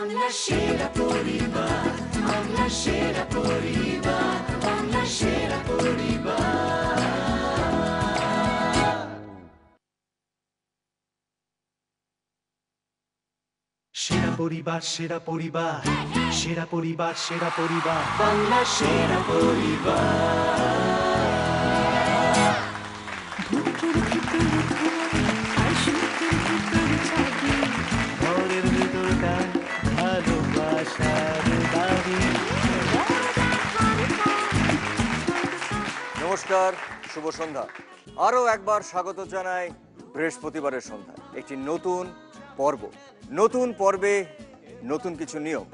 বাংলা সেরা পরিবার, বাংলা সেরা পরিবার, বাংলা সেরা পরিবার। সেরা পরিবার, সেরা পরিবার, সেরা পরিবার, সেরা পরিবার, বাংলা সেরা পরিবার। বুকের ভিতরে আর সুখের ভিতরে জাগে, ঘরের ভিতরটা ভালোবাসার বাড়ি। নমস্কার, শুভ সন্ধ্যা। আরও একবার স্বাগত জানাই বৃহস্পতিবারের সন্ধ্যা, একটি নতুন পর্ব। নতুন পর্বে নতুন কিছু নিয়ম।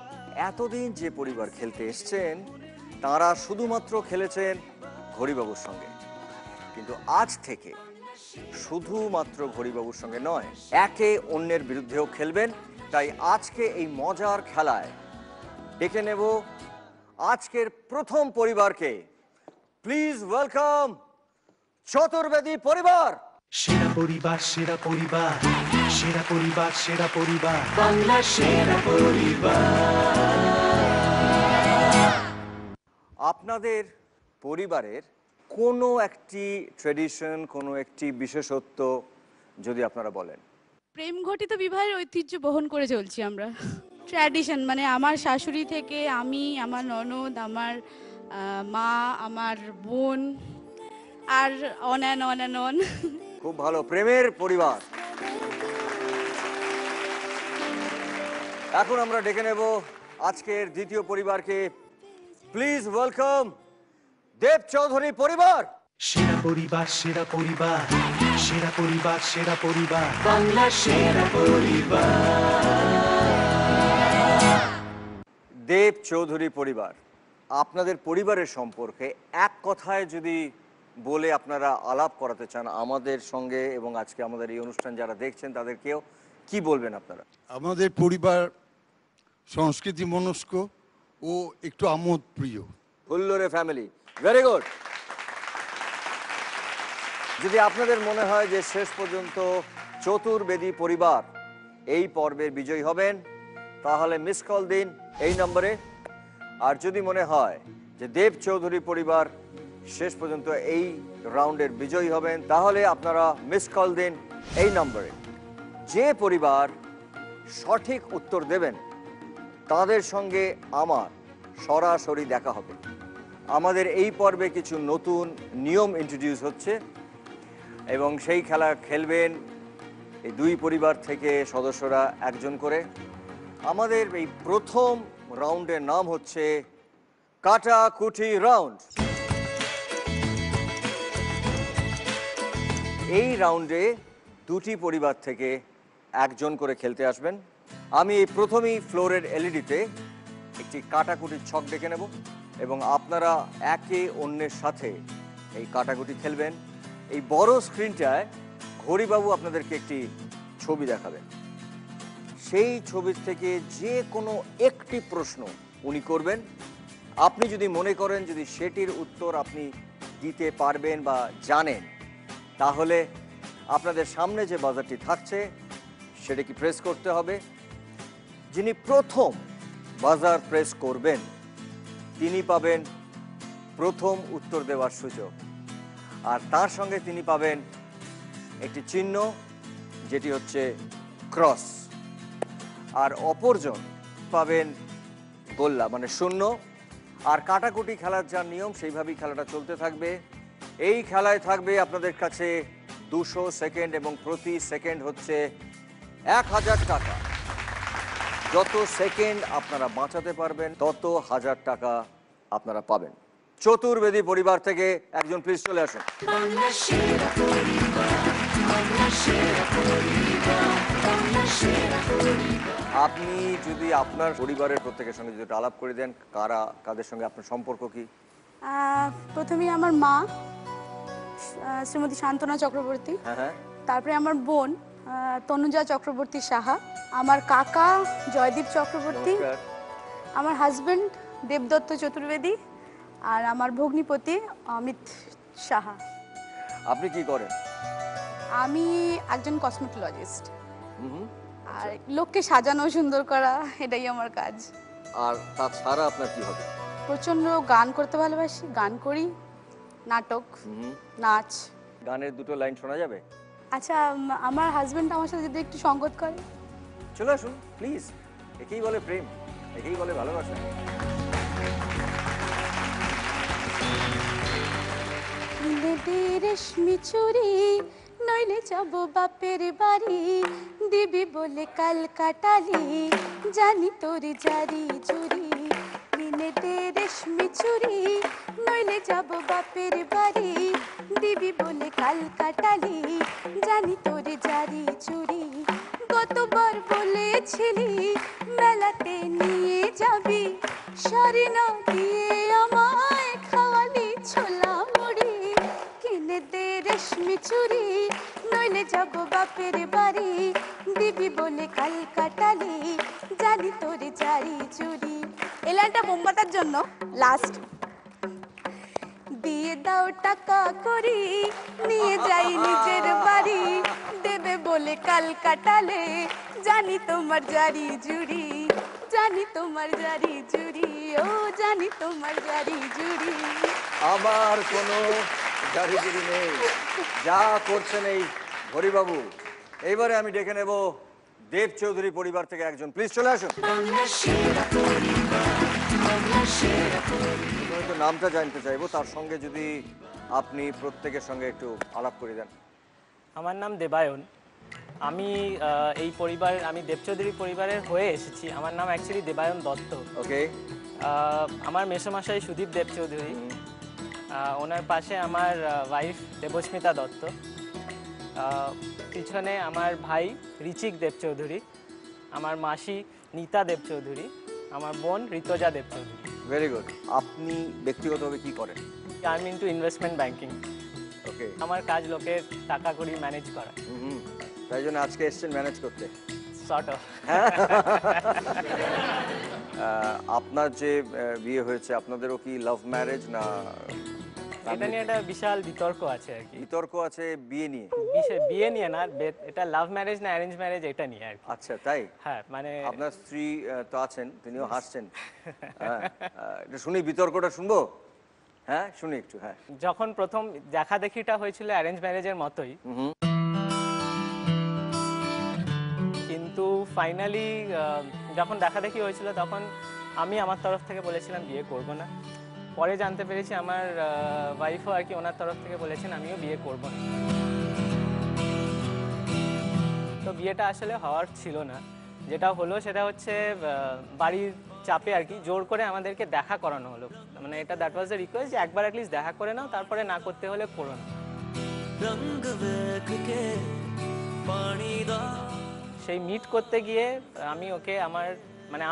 এতদিন যে পরিবার খেলতে এসছেন তারা শুধুমাত্র খেলেছেন ঘড়িবাবুর সঙ্গে, কিন্তু আজ থেকে শুধুমাত্র ঘড়িবাবুর সঙ্গে নয়, একে অন্যের বিরুদ্ধেও খেলবেন। তাই আজকে এই মজার খেলায় ডেকে নেব আজকের প্রথম পরিবারকে। প্লিজ ওয়েলকাম চতুর্বেদী পরিবার। সেরা পরিবার, সেরা পরিবার, সেরা পরিবার, সেরা পরিবার, বাংলা সেরা পরিবার। আপনাদের পরিবারের কোনো একটি ট্র্যাডিশন, কোনো একটি বিশেষত্ব যদি আপনারা বলেন। প্রেম ঘটিত বিবাহের ঐতিহ্য বহন করে চলছি আমরা। ট্র্যাডিশন মানে আমার শাশুড়ি থেকে আমি, আমার ননদ, আমার মা, আমার বোন, আর on and on and on. খুব ভালো, প্রেমের পরিবার। এখন আমরা ডেকে নেব আজকের দ্বিতীয় পরিবারকে। প্লিজ ওয়েলকাম দেব চৌধুরী পরিবার। সেরা পরিবার, সেরা পরিবার, সেরা পরিবার, সেরা পরিবার, বাংলা সেরা পরিবার। দেব চৌধুরী পরিবার, আপনাদের পরিবারের সম্পর্কে এক কথায় যদি বলে আপনারা আলাপ করাতে চান আমাদের সঙ্গে এবং আজকে আমাদের এই অনুষ্ঠান যারা দেখছেন তাদেরকেও, কি বলবেন আপনারা? আমাদের পরিবার সংস্কৃতি মনস্ক ও একটু আমোদ প্রিয়। হুল্লোড়ে ফ্যামিলি, ভেরি গুড। যদি আপনাদের মনে হয় যে শেষ পর্যন্ত চতুর্বেদী পরিবার এই পর্বের বিজয়ী হবেন, তাহলে মিস কল দিন এই নম্বরে। আর যদি মনে হয় যে দেব চৌধুরী পরিবার শেষ পর্যন্ত এই রাউন্ডের বিজয়ী হবেন, তাহলে আপনারা মিস কল দিন এই নম্বরে। যে পরিবার সঠিক উত্তর দেবেন তাদের সঙ্গে আমার সরাসরি দেখা হবে। আমাদের এই পর্বে কিছু নতুন নিয়ম ইন্ট্রোডিউস হচ্ছে এবং সেই খেলা খেলবেন এই দুই পরিবার থেকে সদস্যরা একজন করে। আমাদের এই প্রথম রাউন্ডের নাম হচ্ছে কাটাকুটি রাউন্ড। এই রাউন্ডে দুটি পরিবার থেকে একজন করে খেলতে আসবেন। আমি এই প্রথমেই ফ্লোরের এলইডিতে একটি কাটাকুটির ছক ডেকে নেব এবং আপনারা একে অন্যের সাথে এই কাটাকুটি খেলবেন। এই বড় স্ক্রিনটায় ঘড়িবাবু আপনাদেরকে একটি ছবি দেখাবেন। সেই ছবির থেকে যে কোনো একটি প্রশ্ন উনি করবেন। আপনি যদি মনে করেন যদি সেটির উত্তর আপনি দিতে পারবেন বা জানেন, তাহলে আপনাদের সামনে যে বাজারটি থাকছে সেটাকে প্রেস করতে হবে। যিনি প্রথম বাজার প্রেস করবেন তিনি পাবেন প্রথম উত্তর দেওয়ার সুযোগ, আর তার সঙ্গে তিনি পাবেন একটি চিহ্ন যেটি হচ্ছে ক্রস, আর অপরজন পাবেন গোল্লা মানে শূন্য। আর কাটাকুটি খেলার যা নিয়ম সেইভাবেই খেলাটা চলতে থাকবে। এই খেলায় থাকবে আপনাদের কাছে 200 সেকেন্ড এবং প্রতি সেকেন্ড হচ্ছে 1000 টাকা। যত সেকেন্ড আপনারা বাঁচাতে পারবেন তত 1000 টাকা আপনারা পাবেন। চতুর্বেদী পরিবার থেকে একজন প্লিজ চলে আসুন। আপনি যদি আপনার পরিবারের প্রত্যেকের সঙ্গে যদি আলাপ করে দেন, কারা কাদের সঙ্গে আপনার সম্পর্ক কি? প্রথমেই আমার মা শ্রীমতী শান্তনা চক্রবর্তী, হ্যাঁ। তারপরে আমার বোন তনুজা চক্রবর্তী সাহা, আমার কাকা জয়দীপ চক্রবর্তী, নমস্কার। আমার হাজবেন্ড দেবদত্ত চতুর্বেদী, আর আমার ভগ্নিপতি অমিত সাহা। আপনি কি করেন? আমি একজন কসমেটোলজিস্ট। আর লোককে সাজানো সুন্দর করা, এটাই আমার কাজ। আর তাছাড়া আপনার কি হবে? প্রচণ্ড গান করতে ভালোবাসি, গান করি, নাটক, নাচ। গানের দুটো লাইন শোনা যাবে? আচ্ছা, আমার হাজবেন্ড আমার সাথে যদি একটু সঙ্গত করে। চলে আসুন প্লিজ। একেই বলে প্রেম, একেই বলে ভালোবাসা। কিনে দে রেশমি চুড়ি, নইলে যাব বাপের বাড়ি, দিবি বলে কাল কাটালি, জানি তোর জারি জুড়ি। কিনে দে রেশমি চুড়ি, নইলে যাব বাপের বাড়ি, দিবি বলে কাল কাটালি, জানি তোর জারি চুড়ি। কতবার বলেছিলি মেলাতে নিয়ে যাবি, শাড়ি না দিয়ে আমায় খাওয়ালি ছোলা মুড়ি। কিনে দে রেশমি চুড়ি, নইলে যাব বাপের বাড়ি, দিবি বলে কাল কাটালি, জানি তোর জারি চুড়ি। এই লাইনটা মোমবাতার জন্য লাস্ট। দিয়ে দাও টাকা করি, নিয়ে যাই নিজের বাড়ি, দেবে বলে কাল কাটালে, জানি তোমার জারি জুড়ি, জানি তোমার জারি জুড়ি, ও জানি তোমার জারি জুড়ি। আমার কোনো জারি-জুরি নেই, যা করছেন এই হরিবাবু। এইবারে আমি ডেকে নেব দেব চৌধুরী পরিবার থেকে একজন, প্লিজ চলে আসুন। তো নামটা জানতে চাইবো, তার সঙ্গে যদি আপনি প্রত্যেকের সঙ্গে একটু আলাপ করে দেন। আমার নাম দেবায়ন। আমি আমি দেব চৌধুরী পরিবারের হয়ে এসেছি। আমার নাম অ্যাকচুয়ালি দেবায়ন দত্ত। ওকে। আমার মেসোমশাই সুদীপ দেব চৌধুরী, ওনার পাশে আমার ওয়াইফ দেবস্মিতা দত্ত, পিছনে আমার ভাই ঋচিক দেব চৌধুরী, আমার মাসি নীতা দেব চৌধুরী, আমার বোন ঋতজা দেব চৌধুরী। Very good. আপনি ব্যক্তিগতভাবে কি করেন? I am into investment banking. Okay. আমার কাজ লোকের টাকা কড়ি ম্যানেজ করা। তাই জন্য আজকে এসেছেন ম্যানেজ করতে। Sort of. আপনার যে বিয়ে হয়েছে, আপনাদেরও কি লাভ ম্যারেজ না? এটা নিয়ে একটা বিশাল বিতর্ক আছে আর কি। বিতর্ক আছে বিয়ে নিয়ে? বিয়ে নিয়ে না, এটা লাভ ম্যারেজ না অ্যারেঞ্জ ম্যারেজ এটা নিয়ে আর কি। আচ্ছা, তাই? হ্যাঁ, মানে আপনার স্ত্রী তো আছেন, তিনিও হাসছেন। এটা শুনি, বিতর্কটা শুনবো। হ্যাঁ, শুনি একটু। হ্যাঁ, যখন প্রথম দেখা দেখিটা হয়েছিল অ্যারেঞ্জ ম্যারেজের মতোই, কিন্তু ফাইনালি যখন দেখা দেখি হয়েছিল তখন আমি আমার তরফ থেকে বলেছিলাম বিয়ে করব না। পরে জানতে পেরেছি আমার ওয়াইফও আর কি ওনার তরফ থেকে বলেছেন আমিও বিয়ে করব না। তো বিয়েটা আসলে হওয়ার ছিল না। যেটা হলো সেটা হচ্ছে বাড়ির চাপে আর কি জোর করে আমাদেরকে দেখা করানো হলো। মানে এটা দ্যাট ওয়াজ দ্য রিকোয়েস্ট যে একবার অ্যাটলিস্ট দেখা করে নাও, তারপরে না করতে হলে করো না। সেই মিট করতে গিয়ে আমি ওকে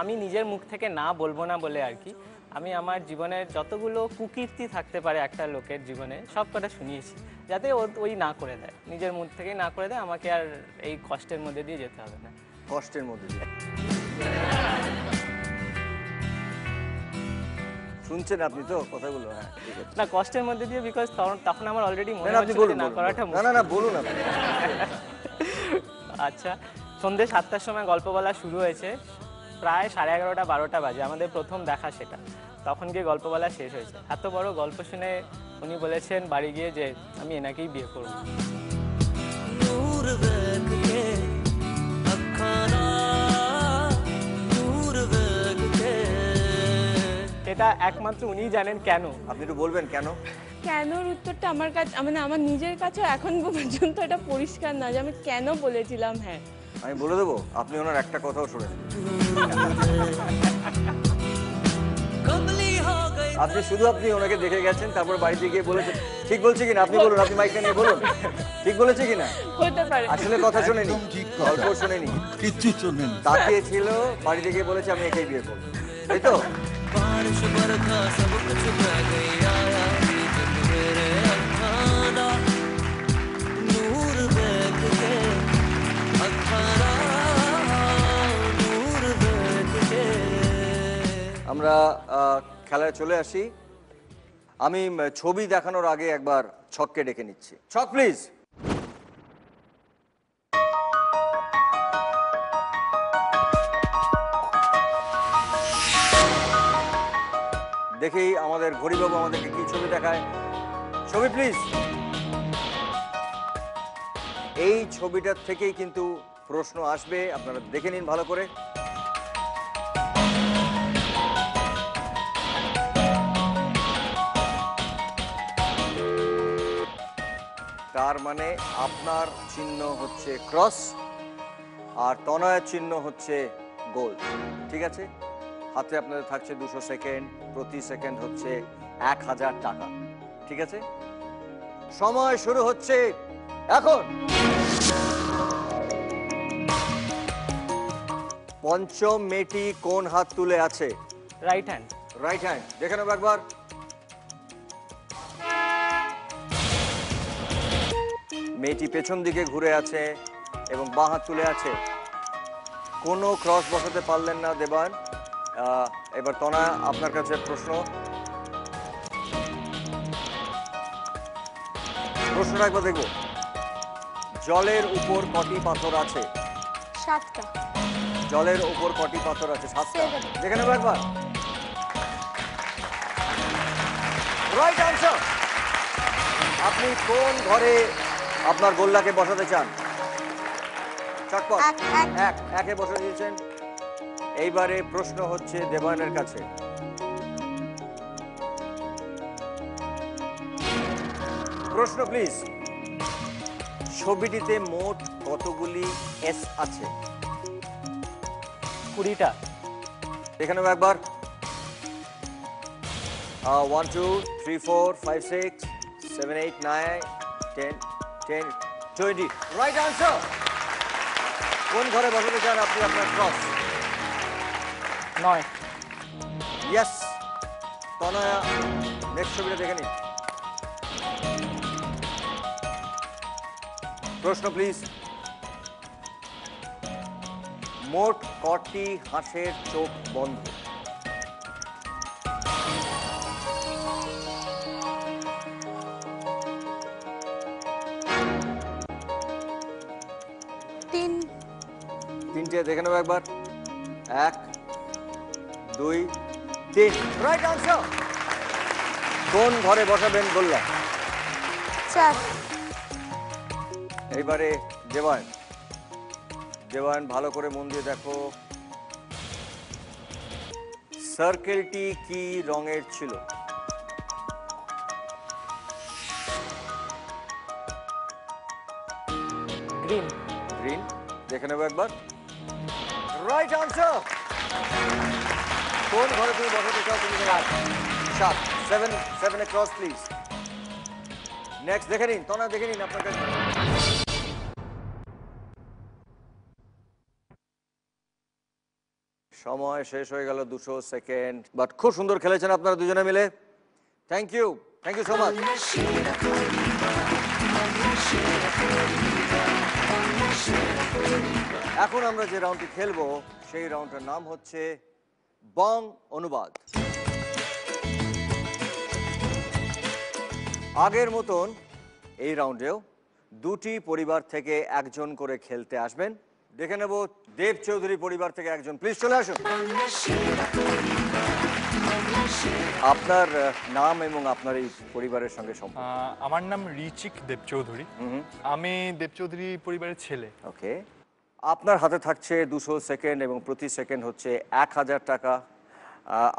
আমি নিজের মুখ থেকে না বলবো না বলে আর কি আমি আমার জীবনের যতগুলো কুকীর্তি থাকতে পারে একটা লোকের জীবনে সব কটা শুনিয়েছি, যাতে ওই না করে দেয়, নিজের মুখ থেকেই না করে দেয়, আমাকে আর এই কষ্টের মধ্যে দিয়ে যেতে হবে না। কষ্টের মধ্যে দিয়ে শুনছেন আপনি তো কথাগুলো? হ্যাঁ, ঠিক আছে। না, কষ্টের মধ্যে দিয়ে বিকজ তখন আমার অলরেডি মনে আপনি হচ্ছিল বলুন, না করাটা না বলুন আপনি। আচ্ছা, সন্ধ্যে 7টার সময় গল্প বলা শুরু হয়েছে, প্রায় 11:30 12টা বাজে আমাদের প্রথম দেখা, সেটা তখন গিয়ে গল্প বলা শেষ হয়েছে। এত বড় গল্প শুনে উনি বলেছেন বাড়ি গিয়ে যে আমি এনাকেই বিয়ে করব। এটা একমাত্র উনিই জানেন কেন। আপনি একটু বলবেন কেন? কেনর উত্তরটা আমার কাছে আমার নিজের কাছেও এখন পর্যন্ত এটা পরিষ্কার না যে আমি কেন বলেছিলাম হ্যাঁ। আমি বলে দেবো, আপনি ওনার একটা কথাও শোনেন। আপনি আপনি ওনাকে দেখে গেছেন, তারপর বাড়িতে গিয়ে বলেছেন। ঠিক বলছে কিনা আপনি বলুন, আপনি মাইকটা নিয়ে বলুন ঠিক বলেছে কিনা। হতে পারে আসলে কথা শোনেনি, গল্প শোনেনি, কিচ্ছু শোনেন। তাকিয়ে ছিল, বাড়িতে গিয়ে বলেছে আমি একাই বিয়ে করবো, তাই তো? আমরা খেলায় চলে আসি। আমি ছবি দেখানোর আগে একবার ছককে ডেকে নিচ্ছি। ছক প্লিজ। দেখি আমাদের ঘড়িবাবু আমাদেরকে কি ছবি দেখায়। ছবি প্লিজ। এই ছবিটার থেকেই কিন্তু প্রশ্ন আসবে, আপনারা দেখে নিন ভালো করে। তার মানে আপনার চিহ্ন হচ্ছে ক্রস আর তনয়ের চিহ্ন হচ্ছে গোল। ঠিক আছে, হাতে আপনাদের থাকছে 200 সেকেন্ড, প্রতি সেকেন্ড হচ্ছে 1000 টাকা। ঠিক আছে, সময় শুরু হচ্ছে এখন। পঞ্চম মেয়েটি কোন হাত তুলে আছে? Right hand. রাইট হ্যান্ড, দেখে নেব একবার। মেয়েটি পেছন দিকে ঘুরে আছে এবং বাঁ হাত তুলে আছে। কোনো ক্রস বসাতে পারলেন না দেবান। এবার তনা, আপনার কাছে প্রশ্ন। প্রশ্নটা একবার দেখব। জলের উপর কটি পাথর আছে? 7টা। জলের উপর কটি পাথর আছে? 7টা। দেখে নেব একবার। Right answer. আপনি কোন ঘরে আপনার গোল্লাকে বসাতে চান? চটপট। একে বসে দিয়েছেন। এইবারে প্রশ্ন হচ্ছে দেবায়নের কাছে। প্রশ্ন প্লিজ। ছবিটিতে মোট কতগুলি এস আছে? 20টা। এখানে একবার। 1 2 3 4 5 6 7 8 9 10 10 20। Right answer. কোন ঘরে বসাতে চান আপনি আপনার ক্রস? 9। ইয়েস। তনয়া, নেক্সট ছবিটা দেখে নিন। প্রশ্ন প্লিজ। মোট কটি হাঁসের চোখ বন্ধ? তিনটে, দেখে নেবো একবার। 1 2 3। Right answer. কোন ঘরে বসাবেন গোল্লা? 4। এইবারে দেবায়ন। দেবায়ন, ভালো করে মন দিয়ে দেখো। সার্কেলটি কি রঙের ছিল? গ্রিন। গ্রিন, দেখে নেবো একবার। Right answer. কোন ঘরে তুমি বসাতে চাও তুমি? 7। 7 এ ক্রস প্লিজ। নেক্সট দেখে নিন, তনা দেখে নিন আপনার কাছে। সময় শেষ হয়ে গেল, 200 সেকেন্ড। বাট খুব সুন্দর খেলেছেন আপনারা দুজনে মিলে। Thank you so much. এখন আমরা যে রাউন্ডটি খেলবো সেই রাউন্ডটার নাম হচ্ছে বং অনুবাদ। আগের মতন এই রাউন্ডেও দুটি পরিবার থেকে একজন করে খেলতে আসবেন। দেখে নেব দেব চৌধুরী পরিবার থেকে একজন, প্লিজ চলে আসুন। আপনার নাম এবং আপনার এই পরিবারের সঙ্গে সম্পর্ক। আমার নাম রিচিক দেবচৌধুরী। আমি দেবচৌধুরী পরিবারের ছেলে। ওকে, আপনার হাতে থাকছে 200 সেকেন্ড এবং প্রতি সেকেন্ড হচ্ছে 1000 টাকা।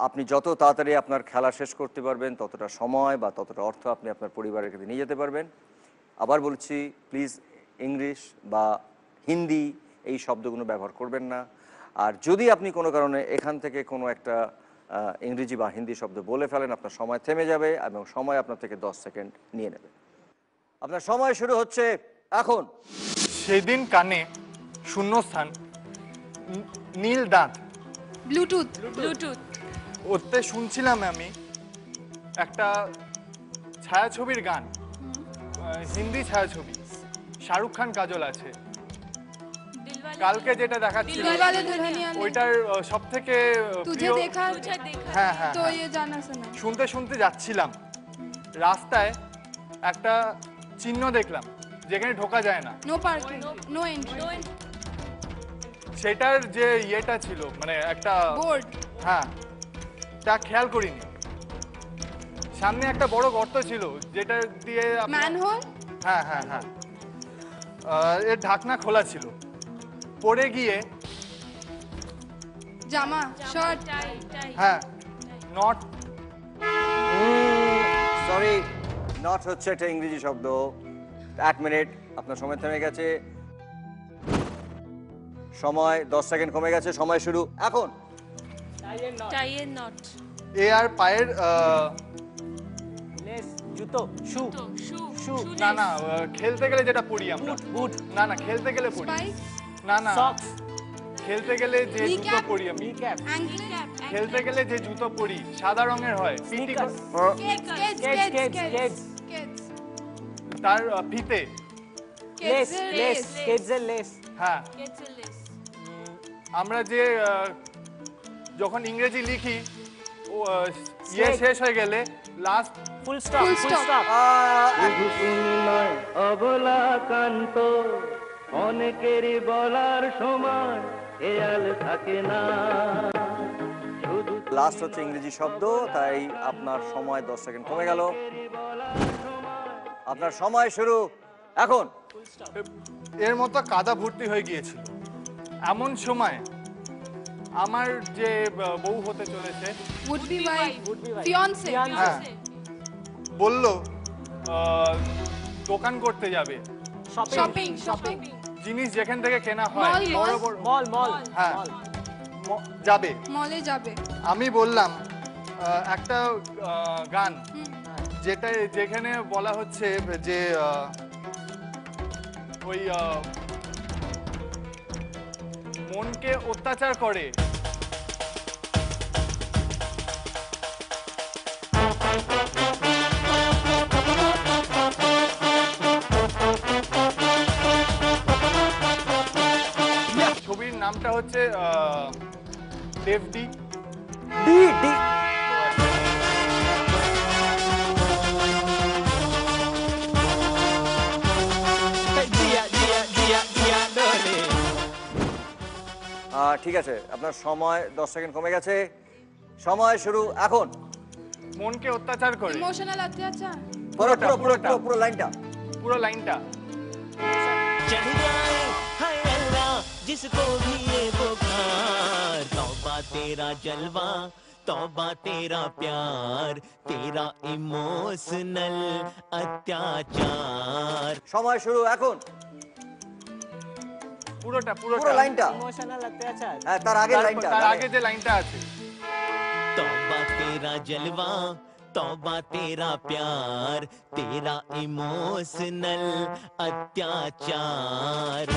আপনি যত তাড়াতাড়ি আপনার খেলা শেষ করতে পারবেন ততটা সময় বা ততটা অর্থ আপনি আপনার পরিবারের কাছে নিয়ে যেতে পারবেন। আবার বলছি, প্লিজ ইংলিশ বা হিন্দি এই শব্দগুলো ব্যবহার করবেন না। আর যদি আপনি কোনো কারণে এখান থেকে কোনো একটা ইংরেজি বা হিন্দি শব্দ বলে ফেলেন, আপনার সময় থেমে যাবে এবং সময় আপনার থেকে 10 সেকেন্ড নিয়ে নেবে। আপনার সময় শুরু হচ্ছে এখন। সেদিন কানে শূন্যস্থান, নীল দাঁত। ব্লুটুথ। ওতে শুনছিলাম আমি একটা ছায়াছবির গান, হিন্দি ছায়াছবি, শাহরুখ খান কাজল আছে। কালকে যেটা দেখাচ্ছিল দিলওয়ালে দুলহানিয়া লে ওইটার সব থেকে তুঝে দেখা হ্যাঁ হ্যাঁ তো ये জানা শোনা। শুনতে শুনতে যাচ্ছিলাম, রাস্তায় একটা চিহ্ন দেখলাম যেখানে ঢোকা যায় না। No parking, no entry. সেটার যে ইয়েটা ছিল, মানে একটা বোর্ড। হ্যাঁ, তা খেয়াল করিনি। সামনে একটা বড় গর্ত ছিল যেটা দিয়ে ম্যানহোল। হ্যাঁ হ্যাঁ হ্যাঁ এর ঢাকনা খোলা ছিল। পড়ে গিয়ে জামা, শার্ট। হ্যাঁ নট সরি, নট হচ্ছে একটা ইংরেজি শব্দ। 1 মিনিট, আপনার সময় থেমে গেছে। সময় 10 সেকেন্ড কমে গেছে। সময় শুরু এখন। টাইয়ের নট। এ আর পায়ের লেস, জুতো, শু, শু, না না খেলতে গেলে যেটা পরি আমরা। বুট, না না খেলতে গেলে পরি। স্পাইক। না না সক্স, খেলতে গেলে যে Knee জুতো cap? পরি আমি। নি ক্যাপ, অ্যাঙ্কেল ক্যাপ। খেলতে গেলে যে জুতো পরি সাদা রঙের হয়। Sneakers, skates. তার ফিতে। লেস, লেস, স্কেটসের লেস, হ্যাঁ আমরা যে যখন ইংরেজি লিখি ও ইয়ে Snake. শেষ হয়ে গেলে last full stop, full stop. Abalakanta অনেকেরই বলার সময় খেয়াল থাকে না শুধু লাস্ট হচ্ছে ইংরেজি শব্দ, তাই আপনার সময় 10 সেকেন্ড কমে গেল। আপনার সময় শুরু এখন। এর মতো কাদা ভর্তি হয়ে গিয়েছিল। এমন সময় আমার যে বউ হতে চলেছে would be wife, fiance, হ্যাঁ বলল দোকান করতে যাবে। shopping, জিনিস যেখান থেকে কেনা হয় Mall, বড় mall. বড় মল, হ্যাঁ যাবে। মলে যাবে। আমি বললাম একটা গান যেটা যেখানে বলা হচ্ছে যে ওই মনকে অত্যাচার করে। ছবির নামটা হচ্ছে দেবদি। ডি ডি ঠিক আছে, আপনার সময় 10 সেকেন্ড কমে গেছে। সময় শুরু এখন। মনকে অত্যাচার করে। ইমোশনাল অত্যাচার। পুরো পুরো পুরো পুরোটা। পুরো পুরো লাইনটা। পুরো লাইনটা। चढ़ जाए हाय अल्लाह जिसको भी ये बुखार तौबा तेरा जलवा तौबा तेरा प्यार तेरा इमोशनल अत्याचार সময় শুরু এখন। পুরোটা পুরো পুরোটা লাইনটা। ইমোশনাল অত্যাচার। হ্যাঁ, তার আগের লাইনটা। তার আগে যে লাইনটা আছে तौबा तेरा जलवा तौबा तेरा प्यार तेरा इमोशनल अत्याचार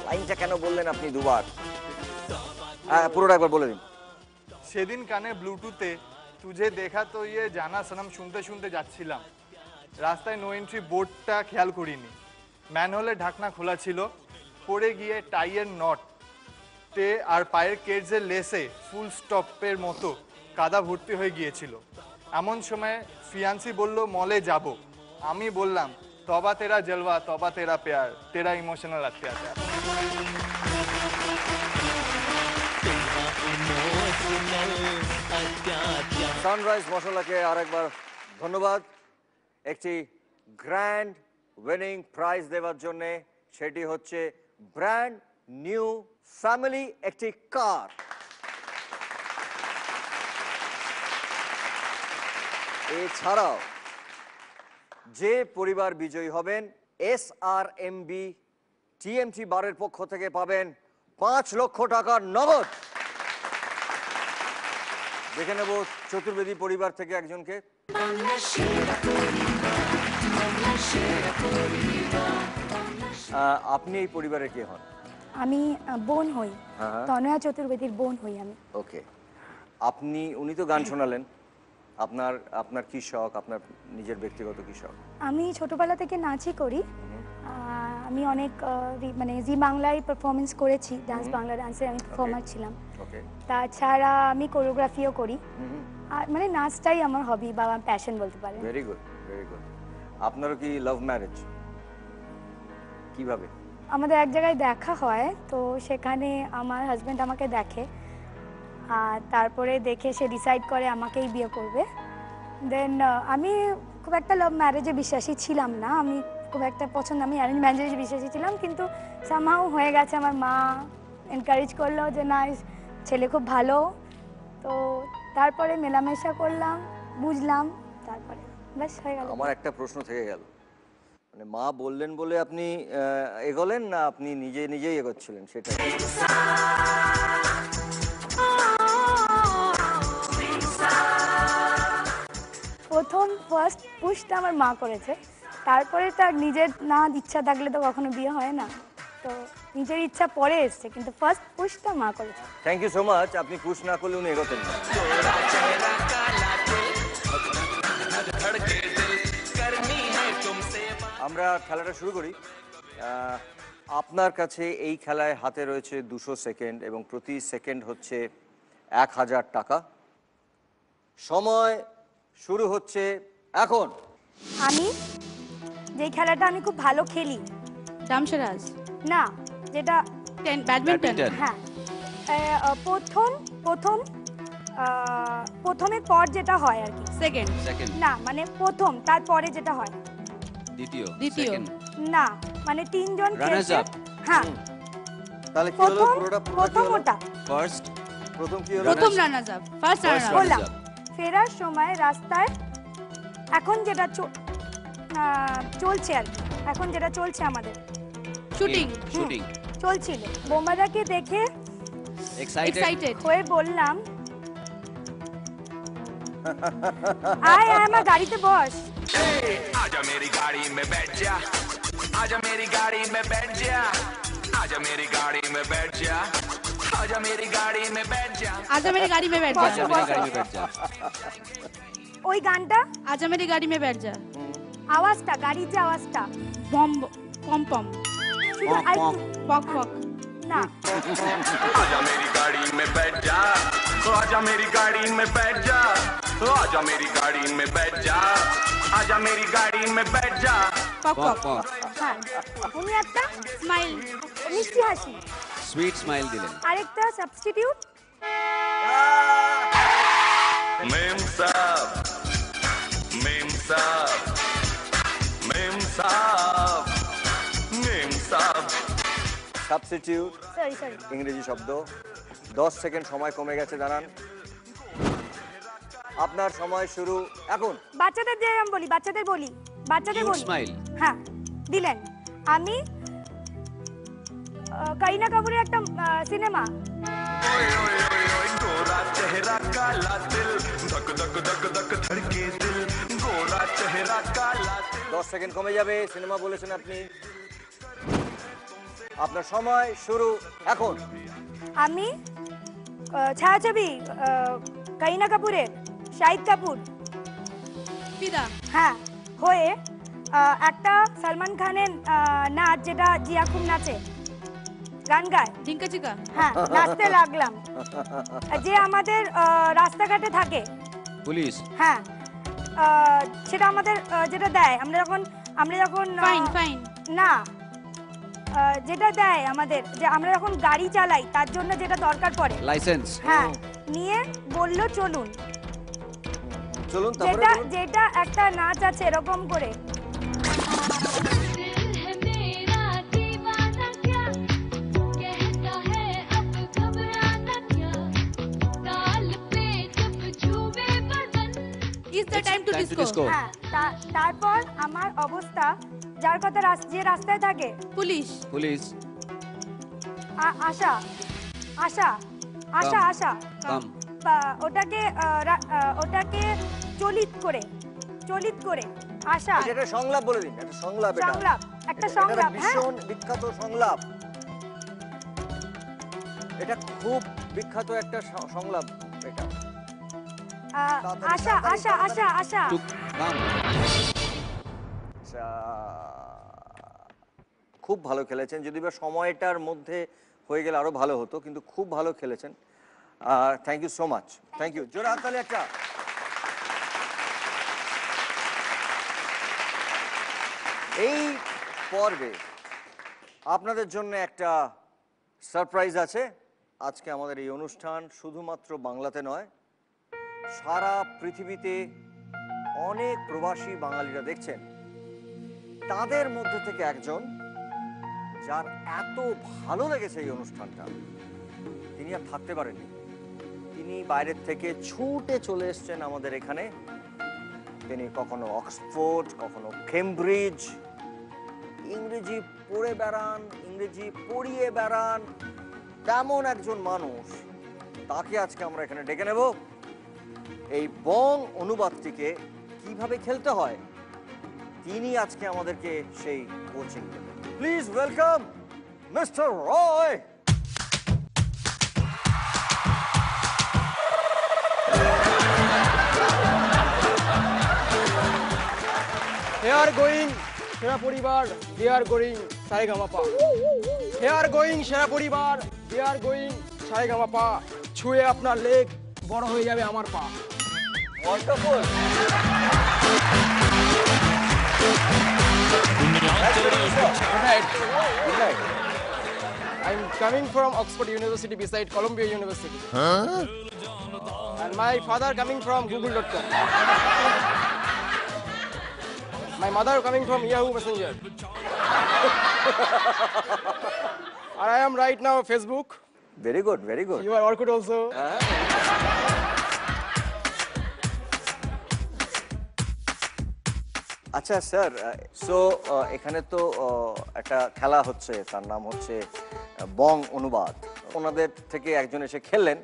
লাইনটা কেন বললেন আপনি দুবার? হ্যাঁ, পুরোটা একবার বলে দিন। সেদিন কানে ব্লুটুথে তুঝে দেখা তো ইয়ে জানা সনম শুনতে শুনতে যাচ্ছিলাম। রাস্তায় নো এন্ট্রি বোর্ডটা খেয়াল করিনি। ম্যানহোলের ঢাকনা খোলা ছিল। পড়ে গিয়ে টাইয়ের নট তে আর পায়ের কেটসের লেসে ফুল স্টপের মতো কাদা ভর্তি হয়ে গিয়েছিল। এমন সময় ফিয়ান্সি বলল মলে যাব। আমি বললাম তবা তেরা জলওয়া তবা তেরা প্যার তেরা ইমোশনাল অত্যাচার। तेरा इमोशनल अत्याचार সানরাইজ মশলাকে আরেকবার ধন্যবাদ একটি গ্র্যান্ড উইনিং প্রাইজ দেওয়ার জন্য। সেটি হচ্ছে ব্র্যান্ড নিউ ফ্যামিলি একটি কার। এছাড়াও যে পরিবার বিজয়ী হবেন SRMB TMT বারের পক্ষ থেকে পাবেন 5 লক্ষ টাকার নগদ। দেখে নেব চতুর্বেদী পরিবার থেকে একজনকে। আপনি এই পরিবারের কে হন? আমি বোন হই, হ্যাঁ। তনয়া চতুর্বেদীর বোন হই আমি। ওকে, উনি তো গান শোনালেন। আপনার আপনার কি শখ, আপনার নিজের ব্যক্তিগত কি শখ? আমি ছোটবেলা থেকে নাচই করি। আমি অনেক মানে জি বাংলায় পারফরমেন্স করেছি, ডান্স বাংলা ডান্সে আমি পারফর্মার ছিলাম। ওকে, তাছাড়া আমি কোরিওগ্রাফিও করি। আর মানে নাচটাই আমার হবি বা প্যাশন বলতে পারেন। Very good, very good. আপনারও কি লাভ ম্যারেজ? কিভাবে? আমাদের এক জায়গায় দেখা হয়, তো সেখানে আমার হাজব্যান্ড আমাকে দেখে। আর তারপরে দেখে সে ডিসাইড করে আমাকেই বিয়ে করবে। দেন আমি খুব একটা লাভ ম্যারেজে বিশ্বাসী ছিলাম না, আমি খুব একটা পছন্দ, আমি অ্যারেঞ্জ ম্যারেজে বিশ্বাসী ছিলাম, কিন্তু সামহাও হয়ে গেছে। আমার মা এনকারেজ করলো যে না ছেলে খুব ভালো, তো তারপরে মেলামেশা করলাম, বুঝলাম, তারপরে ব্যাস হয়ে গেল। আমার একটা প্রশ্ন থেকে গেল, মানে মা বললেন বলে আপনি এগোলেন না আপনি নিজে নিজেই এগোচ্ছিলেন সেটা? প্রথম ফার্স্ট পুশটা আমার মা করেছে, তারপরে তার নিজের না ইচ্ছা থাকলে তো কখনো বিয়ে হয় না, তো নিজের ইচ্ছা পরে এসছে, কিন্তু ফার্স্ট পুশটা মা করেছে। Thank you so much. আপনি পুশ না করলে উনি এগোতেন না। আমরা খেলাটা শুরু করি। আপনার কাছে এই খেলায় হাতে রয়েছে 200 সেকেন্ড এবং প্রতি সেকেন্ড হচ্ছে 1000 টাকা। সময় শুরু হচ্ছে এখন। আমি যেই খেলাটা আমি খুব ভালো খেলি, জামশেরাজ, না যেটা ব্যাডমিন্টন, হ্যাঁ প্রথমের পর যেটা হয় আর কি, সেকেন্ড, না মানে প্রথম তারপরে যেটা হয়, দ্বিতীয়, না মানে তিনজন খেলছে, হ্যাঁ তাহলে কি হলো? প্রথম ওটা প্রথম কি হলো? প্রথম runners up, first runners up. বললাম ফেরার সময় রাস্তায় এখন যেটা চলছে আর কি, এখন যেটা চলছে আমাদের শুটিং চলছিল, বোমাদাকে দেখে এক্সাইটেড হয়ে বললাম আয় আয় আমার গাড়িতে বস। आजा मेरी गाड़ी में बैठ जा, आजा मेरी गाड़ी में बैठ जा, आजा मेरी गाड़ी में बैठ जा, आजा मेरी गाड़ी में बैठ जा, आजा मेरी गाड़ी में बैठ जा, ওই গানটা आजा मेरी गाड़ी में बैठ जा, আওয়াজটা, গাড়ির যে আওয়াজটা, बम पम पम, শুধু पक पक, না आजा मेरी गाड़ी में बैठ जा, आजा मेरी गाड़ी में बैठ जा, आजा मेरी गाड़ी में बैठ जा, आजा मेरी गाड़ी में बैठ जा, पक पक, হ্যাঁ উনি একটা स्माइल, মিষ্টি হাসি, সুইট স্মাইল দিলেন। আরেকটা সাবস্টিটিউট मेम साहब, मेम साहब, मेम साहब, मेम साहब। সাবস্টিটিউট সরি সরি ইংরেজি শব্দ। 10 সেকেন্ড সময় কমে গেছে, দাঁড়ান। আপনার সময় শুরু এখন। বাচ্চাদের যে আমি বলি, বাচ্চাদের বলি, স্মাইল হ্যাঁ দিলেন। আমি করিনা কাপুরের একটা সিনেমা, ओए ओए ओए ओए गोरा चेहरा काला दिल, धक धक धक धक धड़के दिल, गोरा चेहरा काला दिल। 10 সেকেন্ড কমে যাবে। সিনেমা বলেছেন আপনি। আপনার সময় শুরু এখন। আমি ছায়াছবি করিনা কাপুরের, শাহিদ কাপুর, ফিদা, হ্যাঁ হয়ে একটা সালমান খানের নাচ, যেটা জিয়া খুব নাচে, গান গায়, ডিঙ্কা চিকা, হ্যাঁ নাচতে লাগলাম, যে আমাদের রাস্তাঘাটে থাকে পুলিশ, হ্যাঁ সেটা আমাদের যেটা দেয়, আমরা যখন ফাইন ফাইন, না যেটা দেয় আমাদের, যে আমরা যখন গাড়ি চালাই তার জন্য যেটা দরকার পড়ে, লাইসেন্স, হ্যাঁ নিয়ে বললো চলুন, চলুন তারপরে যেটা বলুন। যেটা একটা নাচ আছে এরকম করে, is the time to disco, হ্যাঁ তারপর আমার অবস্থা, যার কথা যে রাস্তায় থাকে, পুলিশ, পুলিশ, আশা আশা আশা আশা কাম, ওটাকে চলিত করে আশা, এটা সংলাপ বলে দিন। এটা সংলাপ, এটা সংলাপ, একটা এটা সংলাপ, হ্যাঁ ভীষণ বিখ্যাত সংলাপ। এটা খুব বিখ্যাত একটা সংলাপ এটা। আশা আশা আশা আশা, টুক, কাম। আচ্ছা, খুব ভালো খেলেছেন, যদি বা সময়টার মধ্যে হয়ে গেলে আরো ভালো হতো, কিন্তু খুব ভালো খেলেছেন। Thank you so much, thank you. জোরে হাততালি একটা। এই পর্বে আপনাদের জন্য একটা সারপ্রাইজ আছে, আজকে আমাদের এই অনুষ্ঠান শুধুমাত্র বাংলাতে নয়, সারা পৃথিবীতে অনেক প্রবাসী বাঙালিরা দেখছেন। তাদের মধ্যে থেকে একজন যার এত ভালো লেগেছে এই অনুষ্ঠানটা, তিনি আর থাকতে পারেননি। তিনি বাইরের থেকে ছুটে চলে এসছেন আমাদের এখানে। তিনি কখনো অক্সফোর্ড, কখনো কেমব্রিজ, ইংরেজি পড়ে বেড়ান, ইংরেজি পড়িয়ে বেড়ান, তেমন একজন মানুষ। তাকে আজকে আমরা এখানে ডেকে নেব। এই বং অনুবাদটিকে কিভাবে খেলতে হয় তিনি আজকে আমাদেরকে সেই কোচিং দেবেন। Please welcome mister Roy. Here going সেরা পরিবার, we are going Saregamapa. Here going সেরা পরিবার, we are going সারেগামাপা। ছুঁয়ে আপনার লেগ, বড় হয়ে যাবে আমার পা। Wonderful. Right. I'm coming from Oxford University beside Columbia University. And my father coming from google.com. My mother coming from Yahoo Messenger. And I am right now Facebook. Very good, very good. You are Orkut also. আচ্ছা sir, so এখানে তো একটা খেলা হচ্ছে, তার নাম হচ্ছে বং অনুবাদ। ওনাদের থেকে একজন এসে খেললেন,